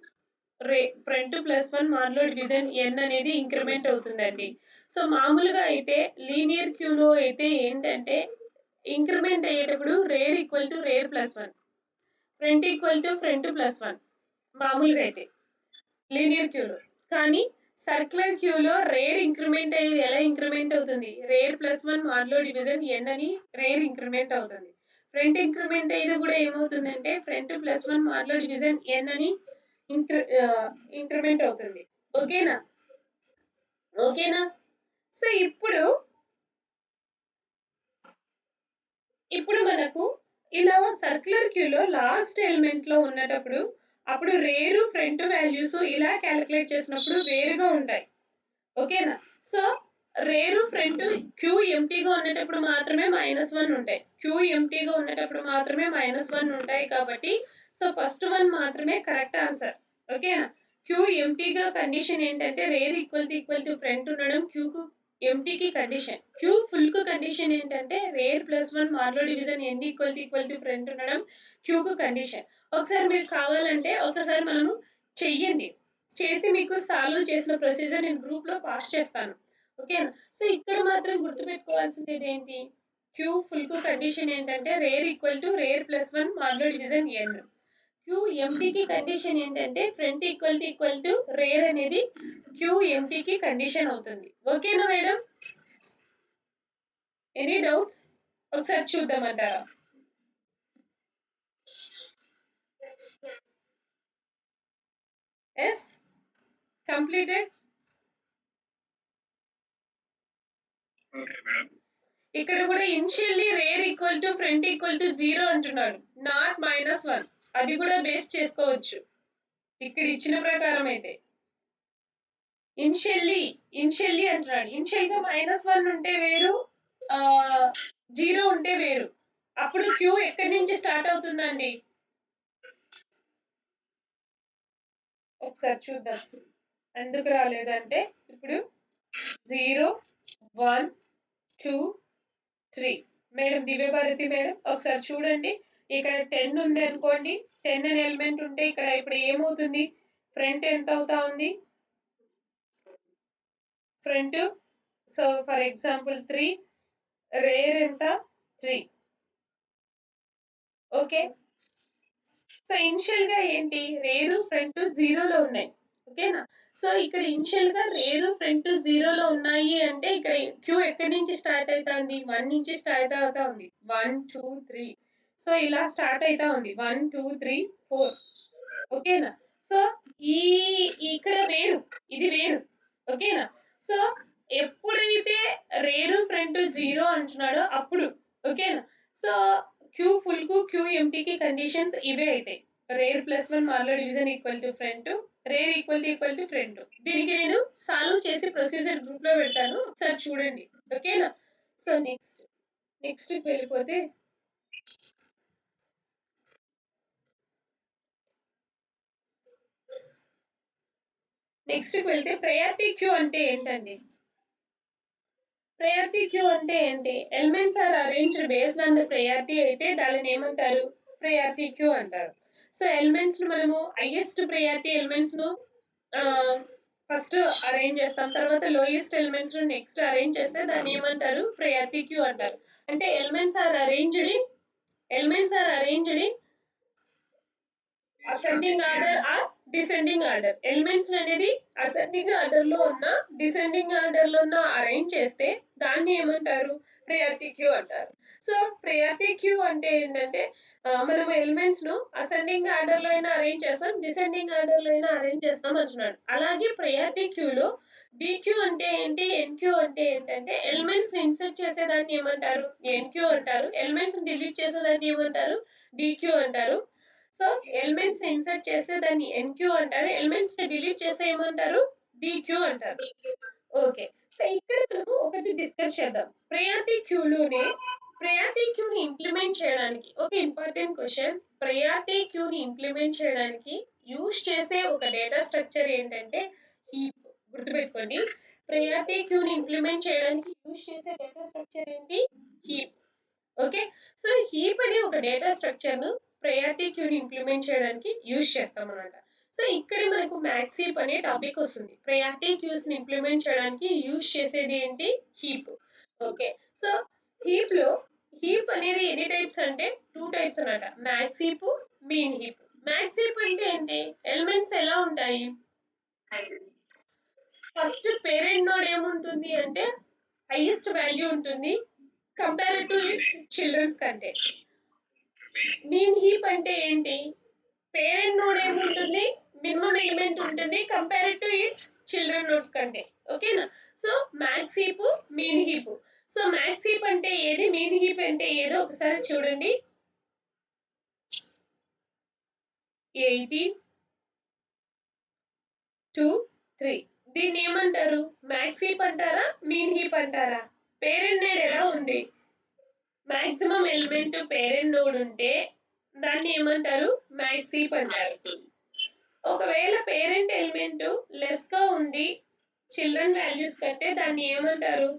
front plus 1 modulo division n అనేది ఇంక్రిమెంట్ అవుతుందండి. సో మామూలుగా అయితే లీనియర్ క్యూలో అయితే ఏంటంటే ఇంక్రిమెంట్ అయ్యేటప్పుడు rear equal to rear plus 1 front equal to front plus 1 మామూలుగా అయితే లీనియర్ క్యూలో. కానీ సర్క్యులర్ క్యూలో రేర్ ఇంక్రిమెంట్ అయ్యేది ఎలా ఇంక్రిమెంట్ అవుతుంది? Rare plus 1 modulo division n అని రేర్ ఇంక్రిమెంట్ అవుతుంది. ఫ్రంట్ ఇంక్రిమెంట్ అయ్యేది కూడా ఏమవుతుందంటే front plus 1 modulo division n అని ఇంక్రిమెంట్ అవుతుంది. ఓకేనా? ఓకేనా? సో ఇప్పుడు మనకు ఇలా సర్క్యులర్ క్యూలో లాస్ట్ ఎలిమెంట్ లో ఉన్నటప్పుడు అప్పుడు రేరు ఫ్రంట్ వాల్యూస్ ఇలా క్యాలిక్యులేట్ చేసినప్పుడు వేరుగా ఉంటాయి. ఓకేనా? సో రేరు ఫ్రంట్ క్యూ ఎంటీగా ఉండేటప్పుడు మాత్రమే -1 ఉంటాయి. క్యూ ఎంటీగా ఉండేటప్పుడు మాత్రమే -1 ఉంటాయి కాబట్టి సో ఫస్ట్ వన్ మాత్రమే కరెక్ట్ ఆన్సర్. ఓకేనా? క్యూ ఎంటీగా కండిషన్ ఏంటంటే రేర్ ఈక్వల్ టు ఫ్రంట్ ఉండడం క్యూకు ఎంటీకి కండిషన్. క్యూ ఫుల్ కు కండిషన్ ఏంటంటే rear plus 1 modulo division n equal to front ఉండడం క్యూకు కండిషన్. ఒకసారి మీరు కావాలంటే ఒకసారి మనము చెయ్యండి. చేసి మీకు సాల్వ్ చేసిన ప్రొసీజర్ నేను గ్రూప్ లో పాస్ చేస్తాను. ఓకేనా? సో ఇక్కడ మాత్రం గుర్తుపెట్టుకోవాల్సింది ఏంటి? క్యూ ఫుల్ కు కండిషన్ ఏంటంటే rear equal to rear plus 1 modulo division n. Queue ఎంటీకి కండిషన్ ఏంటంటే ఫ్రంట్ ఈక్వల్ టు రేర్ అనేది క్యూ ఎంటీకి కండిషన్ అవుతుంది. ఓకేనా మేడం? Any doubts? ఒకసారి చూద్దామంటారా? Yes completed. ఇక్కడ కూడా initially rear equal to front equal to 0 అంటున్నాడు, నాట్ -1. అది కూడా బేస్ చేసుకోవచ్చు ఇక్కడ ఇచ్చిన ప్రకారం అయితే. ఇనిషియల్లీ అంటున్నాడు. ఇనిషియల్ గా -1 ఉంటే వేరు, 0 ఉంటే వేరు. అప్పుడు క్యూ ఎక్కడి నుంచి స్టార్ట్ అవుతుందండి? ఒకసారి చూద్దాం ఎందుకు రాలేదంటే, ఇప్పుడు 0 1 2 3. మేడం దివ్యభారతి మేడం ఒకసారి చూడండి. ఇక్కడ 10 ఉంది అనుకోండి, 10 అనే ఎలిమెంట్ ఉంటే ఇక్కడ ఇప్పుడు ఏమవుతుంది? ఫ్రంట్ ఎంత అవుతా ఉంది? Front, so for example 3, rare ఎంత? 3. ఓకే, సో ఇనిషియల్ గా ఏంటి? రేరు ఫ్రంట్ 0లో ఉన్నాయి. ఓకేనా? సో ఇక్కడ ఇనిషియల్ గా రేరు ఫ్రంట్ 0లో ఉన్నాయి అంటే ఇక్కడ క్యూ ఎక్కడి నుంచి స్టార్ట్ అవుతుంది? 1 నుంచి స్టార్ట్ అవుతా ఉంది. 1 2 3. సో ఇలా స్టార్ట్ అవుతా ఉంది. 1 2 3 4. ఓకేనా? సో ఈ ఇక్కడ వేరు, ఇది వేరు. ఓకేనా? సో ఎప్పుడైతే రేరు ఫ్రంట్ 0 అంటున్నాడో అప్పుడు. ఓకేనా? సో క్యూ ఫుల్ కు క్యూ ఎంటీకి కండిషన్స్ ఇవే అవుతాయి. Rear +1 modulo division equal to front, rear equal to front. దీనికి నేను సాల్వ్ చేసి ప్రొసీజర్ గ్రూప్ లో పెడతాను, ఒకసారి చూడండి. ఓకేనా? సో నెక్స్ట్ వెళ్ళిపోతే, నెక్స్ట్ వెళ్తే ప్రయారిటీ క్యూ అంటే ఏంటండి? ప్రయారిటీ క్యూ అంటే ఏంటి? Elements are arranged based on the priority అయితే దానిని ఏమంటారు? ప్రయారిటీ క్యూ అంటారు. సో ఎలిమెంట్స్ మనము హైయెస్ట్ ప్రయారిటీ ఎలిమెంట్స్ ను ఫస్ట్ అరేంజ్ చేస్తాం, తర్వాత లోయెస్ట్ ఎలిమెంట్స్ ను నెక్స్ట్ అరేంజ్ చేస్తే దాన్ని ఏమంటారు? ప్రయారిటీ క్యూ అంటారు. అంటే elements are arranged ascending order or descending order. Elements అనేది అసెండింగ్ ఆర్డర్ లో ఉన్న, డిసెండింగ్ ఆర్డర్ లో ఉన్న అరేంజ్ చేస్తే దాన్ని ఏమంటారు? ప్రయారిటీ క్యూ అంటారు. సో ప్రయారిటీ క్యూ అంటే ఏంటంటే, మనం ఎలిమెంట్స్ ను అసెండింగ్ ఆర్డర్ లో అయినా అరేంజ్ చేస్తాం, డిసెండింగ్ ఆర్డర్ లో అయినా అరేంజ్ చేస్తాం అంటున్నాడు. అలాగే ప్రయారిటీ క్యూలో డిక్యూ అంటే ఏంటి, ఎన్క్యూ అంటే ఏంటంటే, ఎలిమెంట్స్ ని ఇన్సర్ట్ చేసేదాన్ని ఏమంటారు? ఎన్క్యూ అంటారు. ఎలిమెంట్స్ ని డిలీట్ చేసేదాన్ని ఏమంటారు? డిక్యూ అంటారు. సో ఎలిమెంట్స్ ని ఇన్సర్ట్ చేస్తే దాన్ని ఎన్క్యూ అంటారు, ఎలిమెంట్స్ ని డిలీట్ చేస్తే ఏమంటారు? డిక్యూ అంటారు. ఓకే, సో ఇక్కడ మనము ఒకటి డిస్కస్ చేద్దాం. ప్రయారిటీ క్యూలోనే ప్రయారిటీ క్యూని ఇంప్లిమెంట్ చేయడానికి ఒక ఇంపార్టెంట్ క్వశ్చన్. ప్రయారిటీ క్యూని ఇంప్లిమెంట్ చేయడానికి యూజ్ చేసే ఒక డేటా స్ట్రక్చర్ ఏంటంటే హీప్. గుర్తుపెట్టుకోండి, ప్రయారిటీ క్యూని ఇంప్లిమెంట్ చేయడానికి యూజ్ చేసే డేటా స్ట్రక్చర్ ఏంటి? హీప్. ఓకే, సో హీప్ అనే ఒక డేటా స్ట్రక్చర్ ను ప్రయారిటీ క్యూని ఇంప్లిమెంట్ చేయడానికి యూజ్ చేస్తాం అన్నమాట. సో ఇక్కడ మనకు మ్యాక్స్ హీప్ అనే టాపిక్ వస్తుంది. ప్రయారిటీ క్యూస్ ని ఇంప్లిమెంట్ చేయడానికి యూజ్ చేసేది ఏంటి? హీప్. ఓకే, సో హీప్ అనేది ఎన్ని టైప్స్ అంటే 2 టైప్స్ అన్నమాట. Max heap, min heap. Max heap అంటే ఏంటి? ఎలిమెంట్స్ ఎలా ఉంటాయి? ఫస్ట్ పేరెంట్ నోడ్ ఏముంటుంది అంటే హైయెస్ట్ వాల్యూ ఉంటుంది కంపేర్ టు ఇట్స్ చిల్డ్రన్స్ కంటే. మీన్ హీప్ అంటే ఏంటి? పేరెంట్ నోడ్ ఏముంటుంది? మినిమం ఎలిమెంట్ ఉంటుంది compare to it's children nodes కంటే. ఓకేనా? So max heap, min heap. So max heap అంటే ఏది, మీన్ హీప్ అంటే ఏదో ఒకసారి చూడండి. 18 2 3. దీన్ని ఏమంటారు? మ్యాక్స్ హీప్ అంటారా, మీన్ హీప్ అంటారా? పేరెంట్ నోడ్ ఎలా ఉంది? మాక్సిమం ఎలిమెంట్ పేరెంట్ నోడ్ ఉంటే దాన్ని ఏమంటారు? మ్యాక్స్ హీప్ అంటారు. ఒకవేళ పేరెంట్ ఎలిమెంట్ లెస్ గా ఉంది చిల్డ్రన్ వాల్యూస్ కంటే దాన్ని ఏమంటారు?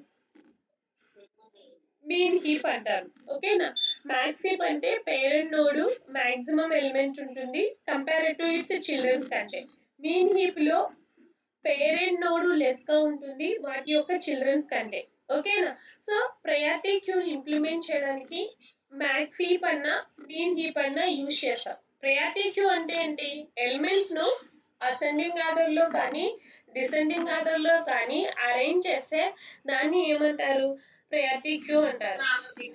మీన్ హీప్ అంటారు. ఓకేనా? మ్యాక్స్ హీప్ అంటే పేరెంట్ నోడ్ మాక్సిమం ఎలిమెంట్ ఉంటుంది కంపేర్ టు ఇట్స్ చిల్డ్రన్స్ కంటే. మీన్ హీప్ లో పేరెంట్ నోడ్ లెస్ గా ఉంటుంది వాటి యొక్క చిల్డ్రన్స్ కంటే. ఓకేనా? సో ప్రయారిటీ క్యూ ఇంప్లిమెంట్ చేయడానికి మ్యాక్స్ హీప్ అన్న, మీన్ హీప్ అన్న యూజ్ చేస్తాం. ప్రయారిటీ క్యూ అంటే ఏంటి? ఎలిమెంట్స్ ను అసెండింగ్ ఆర్డర్ లో కానీ డిసెండింగ్ ఆర్డర్ లో కానీ అరేంజ్ చేస్తే దాన్ని ఏమంటారు? ప్రయారిటీ క్యూ అంటారు.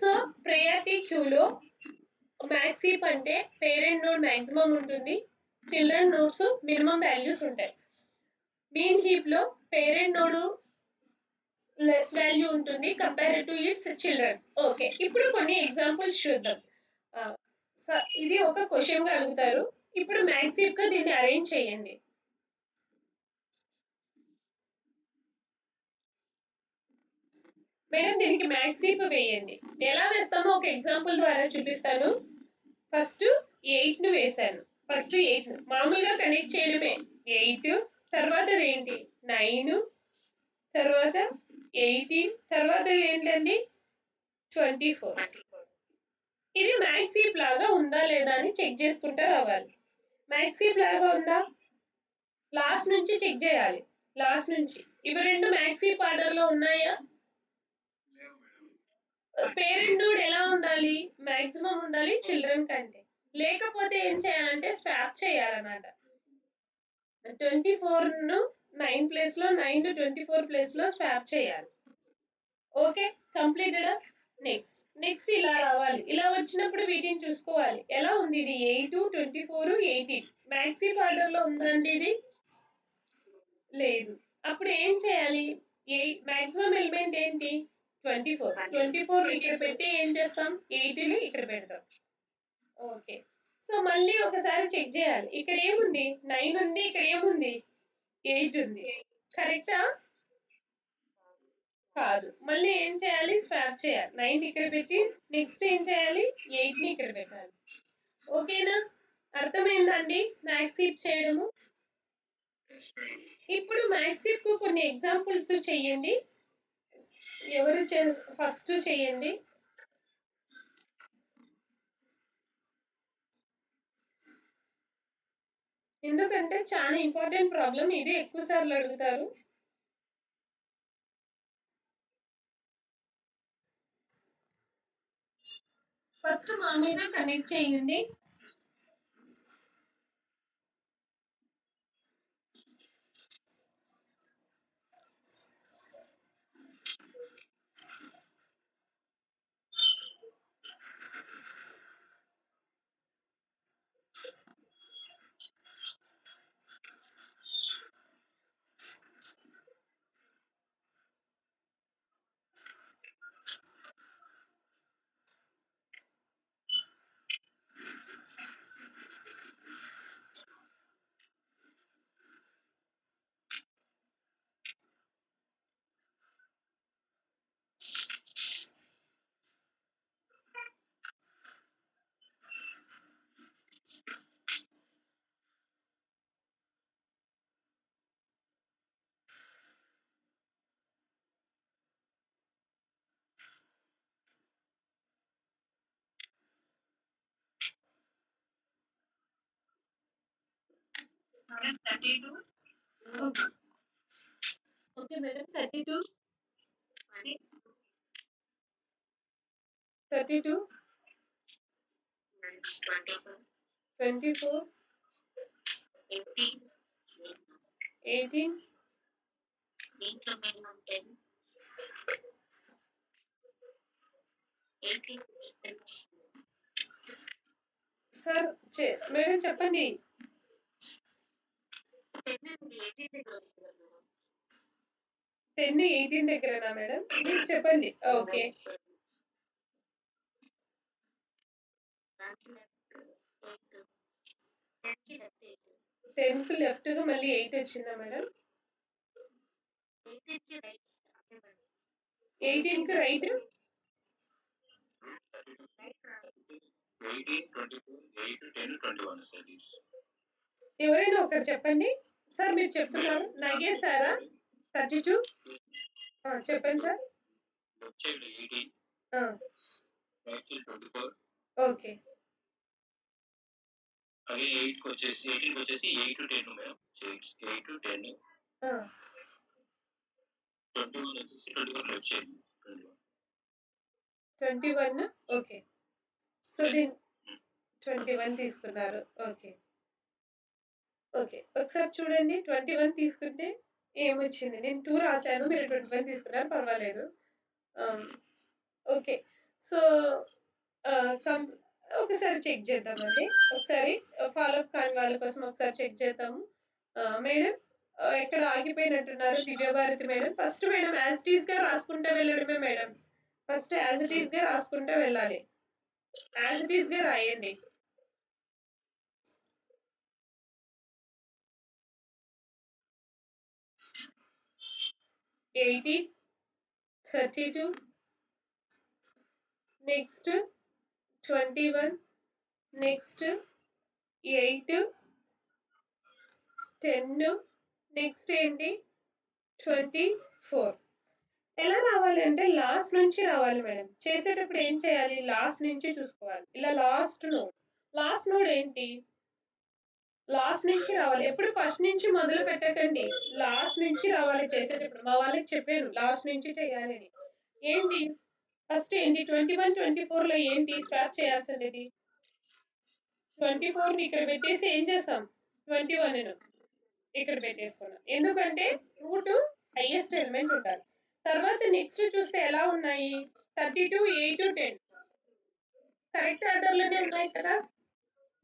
సో ప్రయారిటీ క్యూలో మ్యాక్స్ హీప్ అంటే పేరెంట్ నోడ్ మాక్సిమం ఉంటుంది, చిల్డ్రన్ నోడ్స్ మినిమం వాల్యూస్ ఉంటాయి. మీన్ హీప్ లో పేరెంట్ నోడ్ లెస్ వాల్యూ ఉంటుంది compare to its childrens. Okay, ఇప్పుడు కొన్ని ఎగ్జాంపుల్స్ చూద్దాం. ఇది ఒక క్వశ్చన్ గా అడుగుతారు. ఇప్పుడు మ్యాక్సిఫ్ గా దీన్ని అరేంజ్ చేయండి. మేడం దీనికి మ్యాక్సిఫ్ వేయండి. ఎలా వేస్తామో ఒక ఎగ్జాంపుల్ ద్వారా చూపిస్తాను. ఫస్ట్ 8 ను వేసాను. ఫస్ట్ 8 మామూలుగా కనెక్ట్ చేయడమే. 8 తర్వాత ఏంటి 9 తర్వాత 18 తర్వాత ఏంటండి 24. ఇది మ్యాక్సిఫ్ లాగా ఉందా లేదా అని చెక్ చేసుకుంటూ రావాలి. మ్యాక్సిఫ్ లాగా ఉందా, లాస్ట్ నుంచి చెక్ చేయాలి. లాస్ట్ నుంచి ఇవి రెండు మ్యాక్సిఫ్ ఆర్డర్ లో ఉన్నాయా? పేరెంట్ నోడ్ ఎలా ఉండాలి, మాక్సిమం ఉండాలి చిల్డ్రన్ కంటే. లేకపోతే ఏం చేయాలంటే స్వాప్ చేయాలన్నమాట. 24 ను 9 ప్లేస్ లో 9 24 ప్లేస్ లో స్వాప్ చేయాలి. Okay, completed. నెక్స్ట్ ఇలా రావాలి. ఇలా వచ్చినప్పుడు వీటిని చూసుకోవాలి ఎలా ఉంది. ఇది 8 24 18 మ్యాక్సిఫ్ ఆర్డర్ లో ఉందండి ఇది? లేదు. అప్పుడు ఏం చేయాలి, మాక్సిమం ఎలిమెంట్ ఏంటి 24 ఇక్కడ పెట్టి ఏం చేస్తాం 8 ని ఇక్కడ పెడతాం. ఓకే, సో మళ్ళీ ఒకసారి చెక్ చేయాలి. ఇక్కడ ఏముంది 9 ఉంది, ఇక్కడ ఏముంది 8 ఉంది. కరెక్టా? కాదు. మళ్ళీ ఏం చేయాలి, స్వాప్ చేయాలి. 9 ఇక్కడ పెట్టి నెక్స్ట్ ఏం చేయాలి 8 ని ఇక్కడ పెట్టాలి. ఓకేనా? అర్థమైందండి మ్యాక్సిఫ్ చేయడము? ఇప్పుడు మ్యాక్సిఫ్ కు కొన్ని ఎగ్జాంపుల్స్ చెయ్యండి. ఎవరు ఫస్ట్ చెయ్యండి. ఎందుకంటే చాలా ఇంపార్టెంట్ ప్రాబ్లం ఇది, ఎక్కువ సార్లు అడుగుతారు. ఫస్ట్ మా మీద కనెక్ట్ చేయండి. ఓకే మేడం, 32 24 18 సార్ మేడం చెప్పండి. 10 18 దగ్గరనా మేడం? మీరు చెప్పండి. ఓకే, 10 కు లెఫ్ట్ గా మళ్ళీ 8 వచ్చిందా మేడం? 18 కు రైట్ 18 ఎవరైనా ఒకరు చెప్పండి. సార్ మీరు చెప్తున్నారు నగేశారా? 32 చెప్పండి సార్. ఓకే, అదే 8 కి వచ్చేసి 8 టు 10 మేడం. 8 టు 10 21 వచ్చేసి 21 వచ్చేది 21 ఓకే. సో దీని 21 తీసుకున్నారు. ఓకే ఓకే, ఒకసారి చూడండి. 21 తీసుకుంటే ఏమొచ్చింది? నేను 2 రాశాను, మీరు 21 తీసుకున్నారు, పర్వాలేదు. ఓకే, సో ఒకసారి చెక్ చేద్దామండి. ఒకసారి ఫాలో అప్ కాని వాళ్ళ కోసం ఒకసారి చెక్ చేద్దాము. మేడం ఎక్కడ ఆగిపోయినట్టున్నారు Divyabharathi madam. First madam as it is గా రాసుకుంటూ వెళ్ళడమే మేడం. ఫస్ట్ యాజ్ ఇట్ ఈస్ గా రాసుకుంటూ వెళ్ళాలి. యాజ్ ఇట్ ఈస్ గా రాయండి. ఎయిటీ 32 నెక్స్ట్ 21 నెక్స్ట్ 8 10 నెక్స్ట్ ఏంటి 24. ఎలా రావాలి అంటే లాస్ట్ నుంచి రావాలి మేడం. చేసేటప్పుడు ఏం చేయాలి? లాస్ట్ నుంచి చూసుకోవాలి. ఇలా లాస్ట్ నోడ్ ఏంటి? లాస్ట్ నుంచి రావాలి. ఎప్పుడు ఫస్ట్ నుంచి మొదలు పెట్టకండి. లాస్ట్ నుంచి రావాలి చేసేటప్పుడు. మా వాళ్ళకి చెప్పాను లాస్ట్ నుంచి చేయాలని. ఏంటి ఫస్ట్ ఏంటి 21 24 లో ఏంటి స్వాప్ చేయాల్సింది? 24 ని ఇక్కడ పెట్టేసి ఏం చేస్తాం? 21 ను ఇక్కడ పెట్టేసుకున్నాం. ఎందుకంటే రూట్ హైయెస్ట్ ఎలిమెంట్ ఉండాలి. తర్వాత నెక్స్ట్ చూస్తే ఎలా ఉన్నాయి? 32 8 10 కరెక్ట్ ఆర్డర్ లోనే ఉన్నాయి కదా.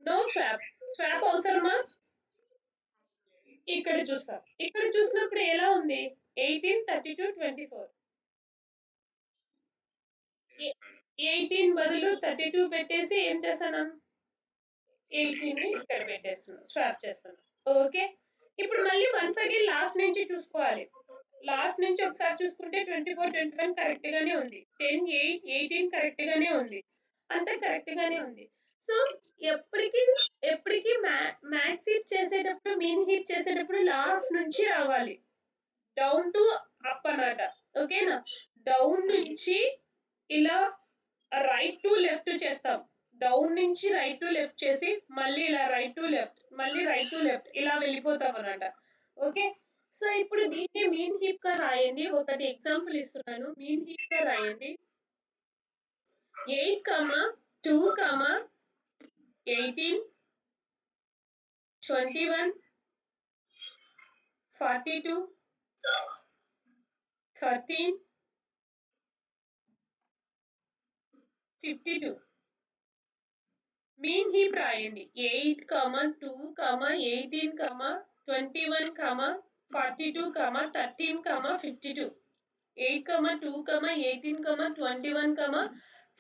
No swap. స్వాప్ అవసరమా? ఇక్కడ చూస్తాం. ఇక్కడ చూసినప్పుడు ఎలా ఉంది? 18 32 24. 18 బదులు 32 పెట్టేసి ఏం చేస్తున్నాం? 18 ని ఇక్కడ పెట్టేస్తున్నాం. స్వాప్ చేస్తున్నాం. ఓకే. ఇప్పుడు మళ్ళీ వన్స్ అగైన్ లాస్ట్ నుంచి చూసుకోవాలి. లాస్ట్ నుంచి ఒకసారి చూసుకుంటే 24 21 కరెక్ట్ గానే ఉంది. 10 8 18 కరెక్ట్ గానే ఉంది. అంతా కరెక్ట్ గానే ఉంది. సో ఎప్పటికీ మ్యాక్స్ హీప్ చేసేటప్పుడు మీన్ హీప్ చేసేటప్పుడు లాస్ట్ నుంచి రావాలి. డౌన్ టు అప్ అన్నమాట. ఓకేనా? డౌన్ నుంచి ఇలా రైట్ టు లెఫ్ట్ చేస్తాం. డౌన్ నుంచి రైట్ టు లెఫ్ట్ చేసి మళ్ళీ ఇలా రైట్ టు లెఫ్ట్ మళ్ళీ రైట్ టు లెఫ్ట్ ఇలా వెళ్ళిపోతాం అన్నమాట. ఓకే. సో ఇప్పుడు దీన్ని మీన్ హీప్ గా రాయండి. ఒకటి ఎగ్జాంపుల్ ఇస్తున్నాను. మీన్ హీప్ గా రాయండి. 8 2 18 21 42 13 52 మీన్ హీప్ రాయండి. 8 2 18 21 42 13 52. 8 2 18 21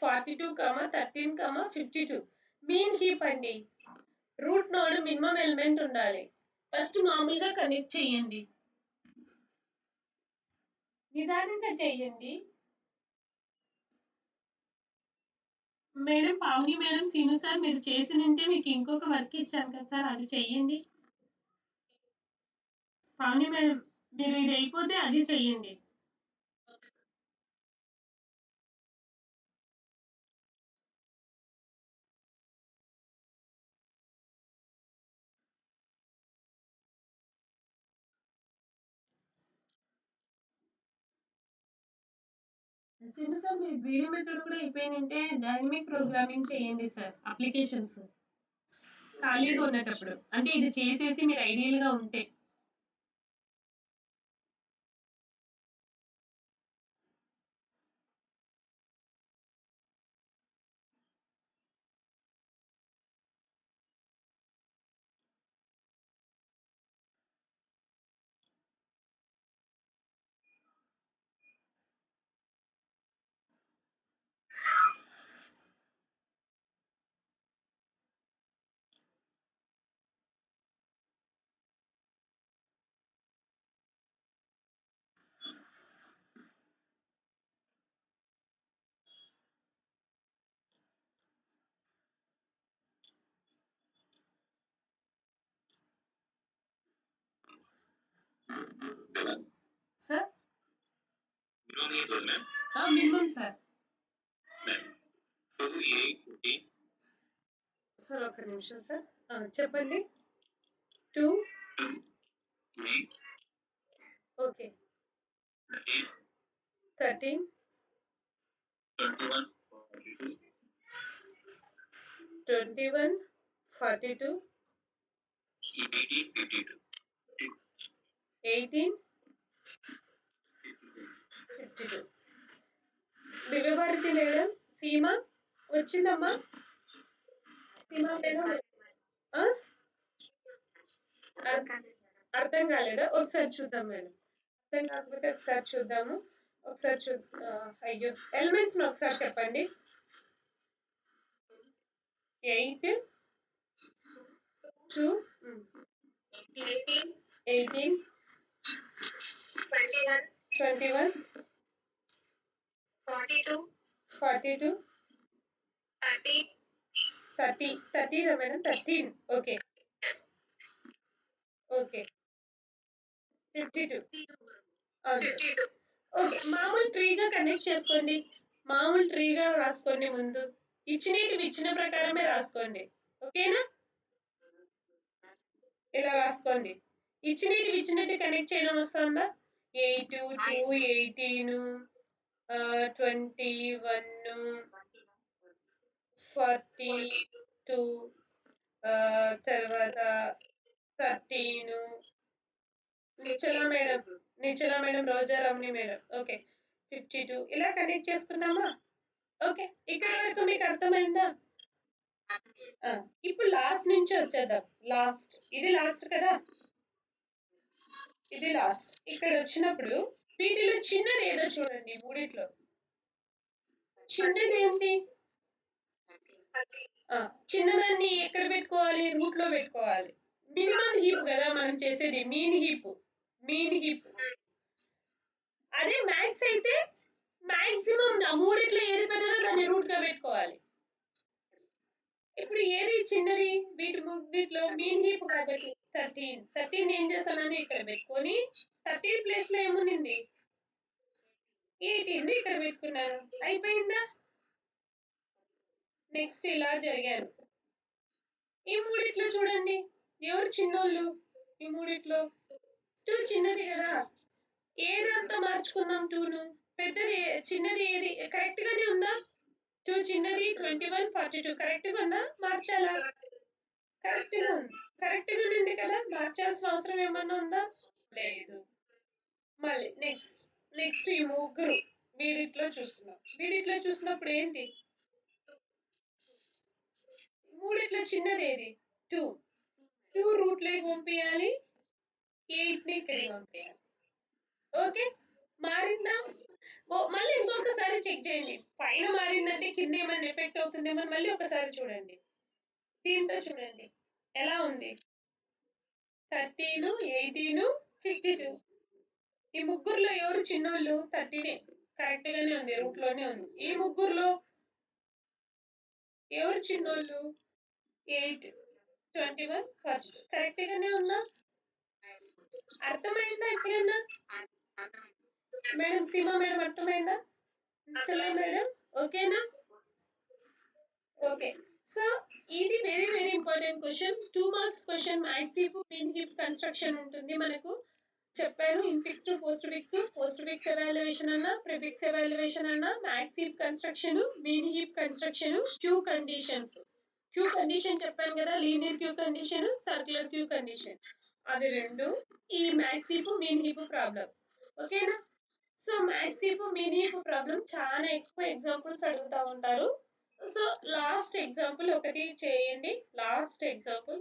42 13 52. మీన్ హీప్ అండి. రూట్ నోడ్ మినిమం ఎలిమెంట్ ఉండాలి. ఫస్ట్ మామూలుగా కనెక్ట్ చేయండి. నిదానంగా చేయండి. Madam Pavani madam Seenu sir మీరు చేసినంటే మీకు ఇంకొక వర్క్ ఇచ్చాను కదా సార్, అది చెయ్యండి. పావని మేడం మీరు ఇది అయిపోతే అది చెయ్యండి. సీను సార్ మీరు 3D మెథడ్ కూడా అయిపోయినంటే డైనమిక్ ప్రోగ్రామింగ్ చేయండి సార్. అప్లికేషన్స్ ఖాళీగా ఉన్నటప్పుడు అంటే ఇది చేసేసి మీరు ఐడియల్ గా ఉంటే. Sir minimum sir. సార్ ఒక నిమిషం సార్. చెప్పండి. 2 ఓకే 13 21 42 18 52. దివ్యభారతి మేడం సీమ వచ్చిందమ్మా. సీమ మేడం అర్థం కాలేదా? ఒకసారి చూద్దాం మేడం. అర్థం కాకపోతే ఒకసారి చూద్దాము. ఒకసారి అయ్యో! ఎలిమెంట్స్‌ని ఒకసారి చెప్పండి. 8, 2, 18, 18, 21, 21, 42, 42, 30, 30, 30 రా మేడం? 13. ఓకే. ఓకే. 52. అవును. 52. ఓకే. మామూలు ట్రీగా కనెక్ట్ చేసుకోండి. మామూలు ట్రీగా రాసుకోండి ముందు. ఇచ్చినటివి ఇచ్చిన ప్రకారమే రాసుకోండి. ఓకేనా? ఇలా రాసుకోండి. ఇచ్చినటివి ఇచ్చినట్టు కనెక్ట్ చేయడం వస్తుందా? 8, 2, 18, 21, 42, తర్వాత 13, నిచ్చల madam, Roja Ramani madam. Okay. 52 ఇలా కనెక్ట్ చేసుకున్నామా? ఓకే. ఇక్కడ వరకు మీకు అర్థమైందా? ఇప్పుడు లాస్ట్ నుంచి వచ్చేద్దాం. లాస్ట్ ఇది లాస్ట్ కదా? ఇది లాస్ట్. ఇక్కడ వచ్చినప్పుడు వీటిలో చిన్నది ఏదో చూడండి మూడిట్లో. చిన్నది ఏంటి? చిన్నదాన్ని ఎక్కడ పెట్టుకోవాలి? రూట్ లో పెట్టుకోవాలి. మినిమం హీప్ కదా మనం చేసేది, మీన్ హీప్. అదే మ్యాక్స్ అయితే మాక్సిమం మూడిట్లో ఏది పెద్దదో దాన్ని రూట్ గా పెట్టుకోవాలి. ఇప్పుడు ఏది చిన్నది? వీటిలో మీన్ హీప్ కాబట్టి 13 ఏం చేస్తున్నాను ఇక్కడ పెట్టుకొని 13 ప్లేస్ లో ఏముంది? 18 ఇక్కడ పెట్టుకున్నాను. అయిపోయిందా? నెక్స్ట్ ఇలా జరిగాను. ఈ మూడిట్లో చూడండి ఎవరు చిన్నోళ్ళు? ఈ మూడిట్లో 2 చిన్నది కదా? ఏదంతా మార్చుకుందాం 2ను. పెద్దది చిన్నది ఏది? కరెక్ట్ గానే ఉందా? 2 చిన్నది 21, 42 కరెక్ట్ గా ఉందా? మార్చాలా? కరెక్ట్ గా ఉంది. కరెక్ట్ గానే ఉంది కదా? మార్చాల్సిన అవసరం ఏమన్నా ఉందా? లేదు. మళ్ళీ నెక్స్ట్ ఈ ముగ్గురు వీడిట్లో చూసినప్పుడు ఏంటి? మూడిట్లో చిన్నది ఏది? 2 రూట్ లోకి పంపించాలి. 8 ని ఇక్కడికి పంపించాలి. ఓకే మారిందా? మళ్ళీ ఇంకొకసారి చెక్ చేయండి. పైన మారిందంటే కింద ఏమైనా ఎఫెక్ట్ అవుతుందేమో మళ్ళీ ఒకసారి చూడండి. దీంతో చూడండి ఎలా ఉంది? 13, 18, 52. ఈ ముగ్గురులో ఎవరు చిన్నోళ్ళు? 13 కరెక్ట్ గానే ఉంది, రూట్ లోనే ఉంది. ఈ ముగ్గురులో ఎవరు చిన్నోళ్ళు? 8, 21, 42 కరెక్ట్ గానే ఉందా? అర్థమైందా ఎప్పుడైనా? మేడం సీమా మేడం అర్థమైందా? చలో మేడం ఓకేనా? ఓకే. సో ఇది very very important question. 2 marks question. Max heap, min heap construction ఉంటుంది మనకు. చెప్పాను ఇన్ఫిక్స్ పోస్ట్ ఫిక్స్ ఎవాల్యుయేషన్ అన్న, ప్రిఫిక్స్ ఎవాల్యుయేషన్ అన్న, max heap construction, min heap construction, queue conditions. Queue condition చెప్పాను కదా, linear queue condition, circular queue condition. అవి రెండు ఈ max heap, min heap problem. ఓకేనా? So max heap, min heap problem చాలా ఎక్కువ ఎగ్జాంపుల్స్ అడుగుతా ఉంటారు. సో లాస్ట్ ఎగ్జాంపుల్ ఒకటి చేయండి. లాస్ట్ ఎగ్జాంపుల్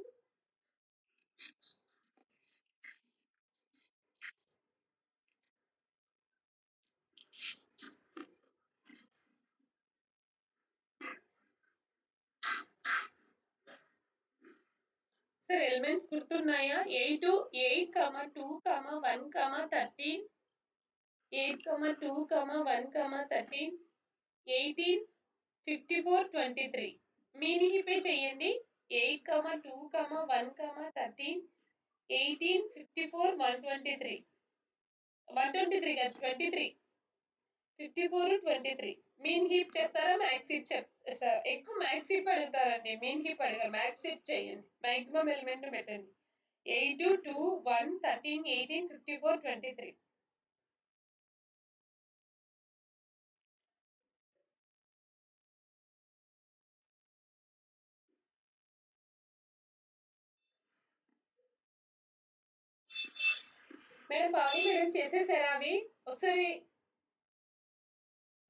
సార్ ఎలిమెంట్స్ గుర్తున్నాయా? 8, 2, 1, 13, 8, 2, 1, 13, 18, 54, 23. మీన్ హీపే చేయండి. 8, 2, 1, 13, 18, 54, 123. 123 కాదు 23. 54, 23. మీన్ హీప్ చేస్తారా? మ్యాక్స్ హీప్ ఎక్కువ మ్యాక్స్ హీప్ అడుగుతారండి, మీన్ హీప్ అడగారు. మ్యాక్స్ హీప్ చేయండి. మాక్సిమం ఎలిమెంట్ పెట్టండి. 8, 2, 1, 13, 18, 54, 23. మేడం బాగా మేడం చేసేసారా అవి? ఒకసారి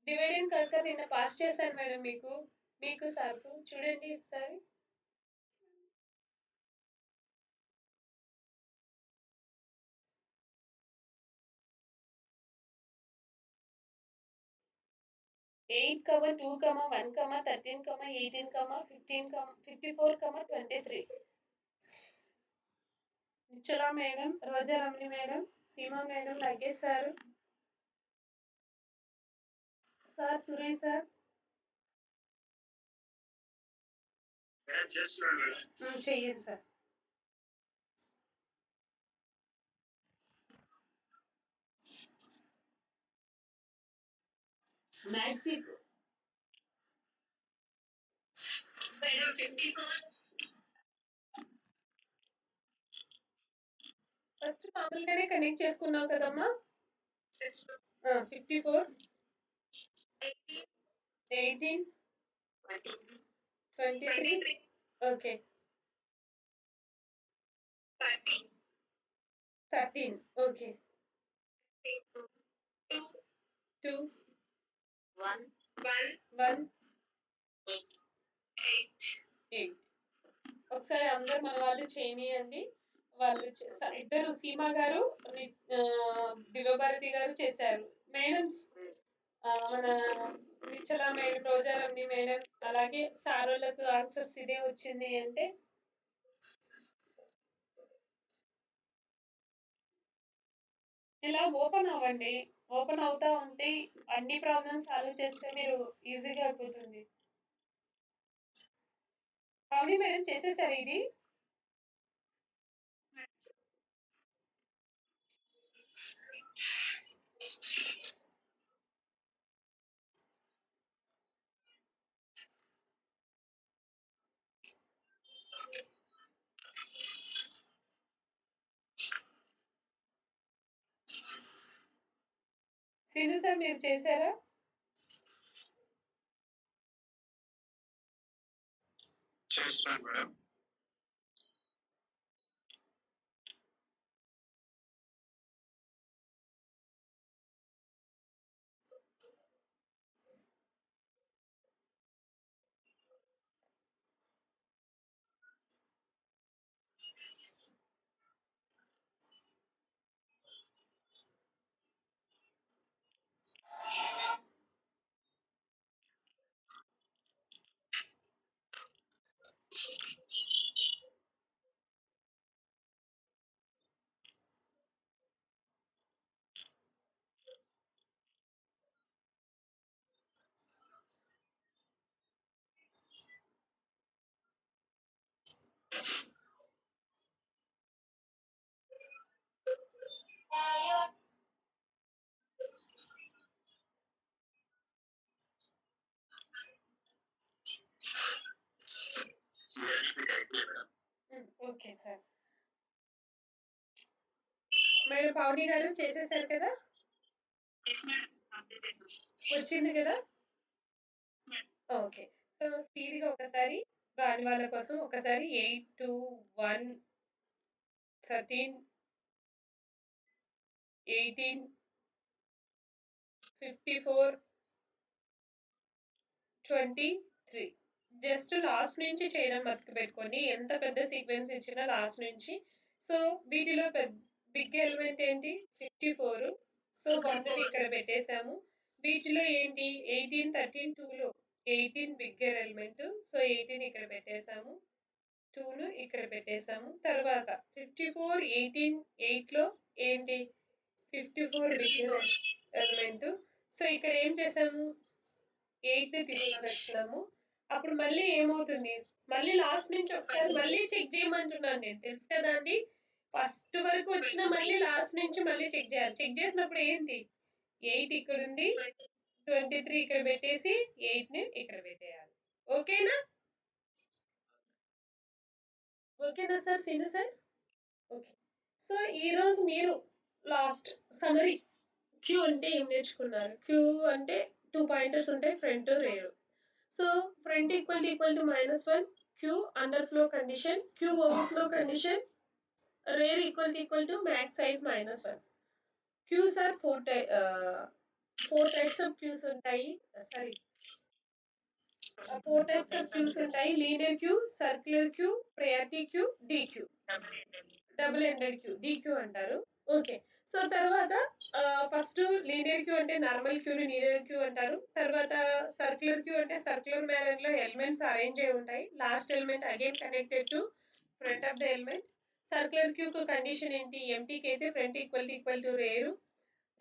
డివైడ్ అండ్ కల్కర్ నిన్న పాస్ చేశాను మేడం మీకు సార్కు చూడండి ఒకసారి. 8, 2, 1, 13, 18, 15, 54, 23. Nichala madam, Roja Ramani madam, Seema madam, Nagesh sir, sir Suresh sir. చెయ్యండి సార్. Maths madam 54. ఫస్ట్ మామూలుగానే కనెక్ట్ చేసుకున్నావు కదమ్మా. 54, 18, 23. ఓకే. 13. ఓకే. 2, 1, 8. ఒకసారి అందరు మన వాళ్ళు చేయనియండి. వాళ్ళు ఇద్దరు సీమా గారు, దివ్యభారతి గారు చేశారు. మేడమ్స్ మన నిచ్చల మేడం, రోజారమ్ని మేడం, అలాగే సారోళ్ళకు ఆన్సర్స్ ఇదే వచ్చింది అంటే ఇలా ఓపెన్ అవ్వండి. ఓపెన్ అవుతా ఉంటే అన్ని ప్రాబ్లమ్స్ సాల్వ్ చేస్తే మీరు ఈజీగా అయిపోతుంది. అవును మేడం, చేసేసారు ఇది. సీను సార్ మీరు చేశారా? చేస్తాను madam. Okay sir. Madam Pavani గారు చేసేసారు కదా? వచ్చింది కదా? ఓకే. సో స్పీడ్గా ఒకసారి రాని వాళ్ళ కోసం ఒకసారి 8, 2, 1, 13, 18, 54, 23. జస్ట్ లాస్ట్ నుంచి చేయడం మర్చి పెట్టుకోండి. ఎంత పెద్ద సీక్వెన్స్ ఇచ్చినా లాస్ట్ నుంచి. సో వీటిలో బిగ్ ఎలిమెంట్ ఏంటి? 54. సో 1 ఇక్కడ పెట్టేశాము. వీటిలో ఏంటి? 18, 13, 2లో 18 బిగ్గర్ ఎలిమెంట్. సో 18 ఇక్కడ పెట్టేశాము. 2ను ఇక్కడ పెట్టేశాము. తర్వాత 54, 18, 8లో ఏంటి? 54 బిగ్గర్ ఎలిమెంట్. సో ఇక్కడ ఏం చేసాము? 8ని తీసుకొని వచ్చినాము. అప్పుడు మళ్ళీ ఏమవుతుంది? మళ్ళీ లాస్ట్ నుంచి ఒకసారి మళ్ళీ చెక్ చేయమంటున్నాను నేను. తెలుసు కదా అండి? ఫస్ట్ వరకు వచ్చిన మళ్ళీ లాస్ట్ నుంచి మళ్ళీ చెక్ చేయాలి. చెక్ చేసినప్పుడు ఏంటి? 8 ఇక్కడ ఉంది, 23 ఇక్కడ పెట్టేసి 8ని ఇక్కడ పెట్టేయాలి. ఓకేనా? ఓకేనా sir, scene sir? Okay. So ఈరోజు మీరు లాస్ట్ సమరీ క్యూ అంటే ఏం నేర్చుకున్నారు? క్యూ అంటే 2 పాయింటర్స్ ఉంటాయి, front rear. So front equal to -1, queue underflow condition, queue overflow condition, rear equal to max size -1. Queues are 4 types of queues ఉంటాయి. Sorry, 4 types of queues ఉంటాయి. Linear queue, circular queue, priority queue, D queue, double ended queue, D queue అంటారు. Okay. So, తర్వాత first linear queue అంటే normal క్యూని linear queue అంటారు. తర్వాత circular queue అంటే circular మేనర్‌లో ఎలిమెంట్స్ అరేంజ్ అయ్యి ఉంటాయి. Last element again connected to front of the element. Circular క్యూకు కండిషన్ ఏంటి? ఎంప్టీకైతే front equal to rear.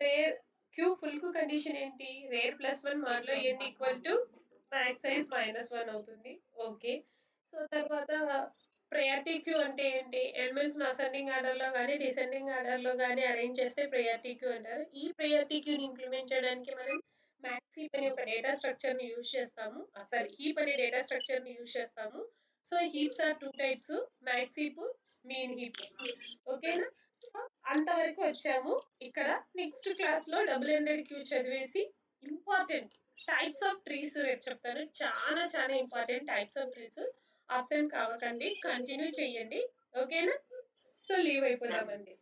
Rear queue ఫుల్‌కు కండిషన్ ఏంటి? Rear +1 modulo n equal to max size -1 అవుతుంది. ఓకే. సో, తర్వాత ప్రయారిటీ క్యూ అంటే ఏంటి? ఎలిమెంట్స్‌ని అసెండింగ్ ఆర్డర్‌లో గాని, డిసెండింగ్ ఆర్డర్‌లో గాని అరేంజ్ చేస్తే ప్రయారిటీ క్యూ అంటారు. ఈ ప్రయారిటీ క్యూని ఇంప్లిమెంట్ చేయడానికి మనం మ్యాక్స్ హీప్ అనే ఒక డేటా స్ట్రక్చర్‌ని యూజ్ చేస్తాము. హీప్ అనే డేటా స్ట్రక్చర్‌ని యూజ్ చేస్తాము. So, heaps are 2 types max heap, min heap. ఓకేనా? సో, అంతవరకు వచ్చాము. ఇక్కడ నెక్స్ట్ క్లాస్‌లో డబుల్ ఎండెడ్ క్యూ చదివేసి ఇంపార్టెంట్ టైప్స్ ఆఫ్ ట్రీస్ రేపు చెప్తాను. చాలా చాలా important types of trees. Absent కావకండి. కంటిన్యూ చేయండి. ఓకేనా? So, leave అయిపోదామండి.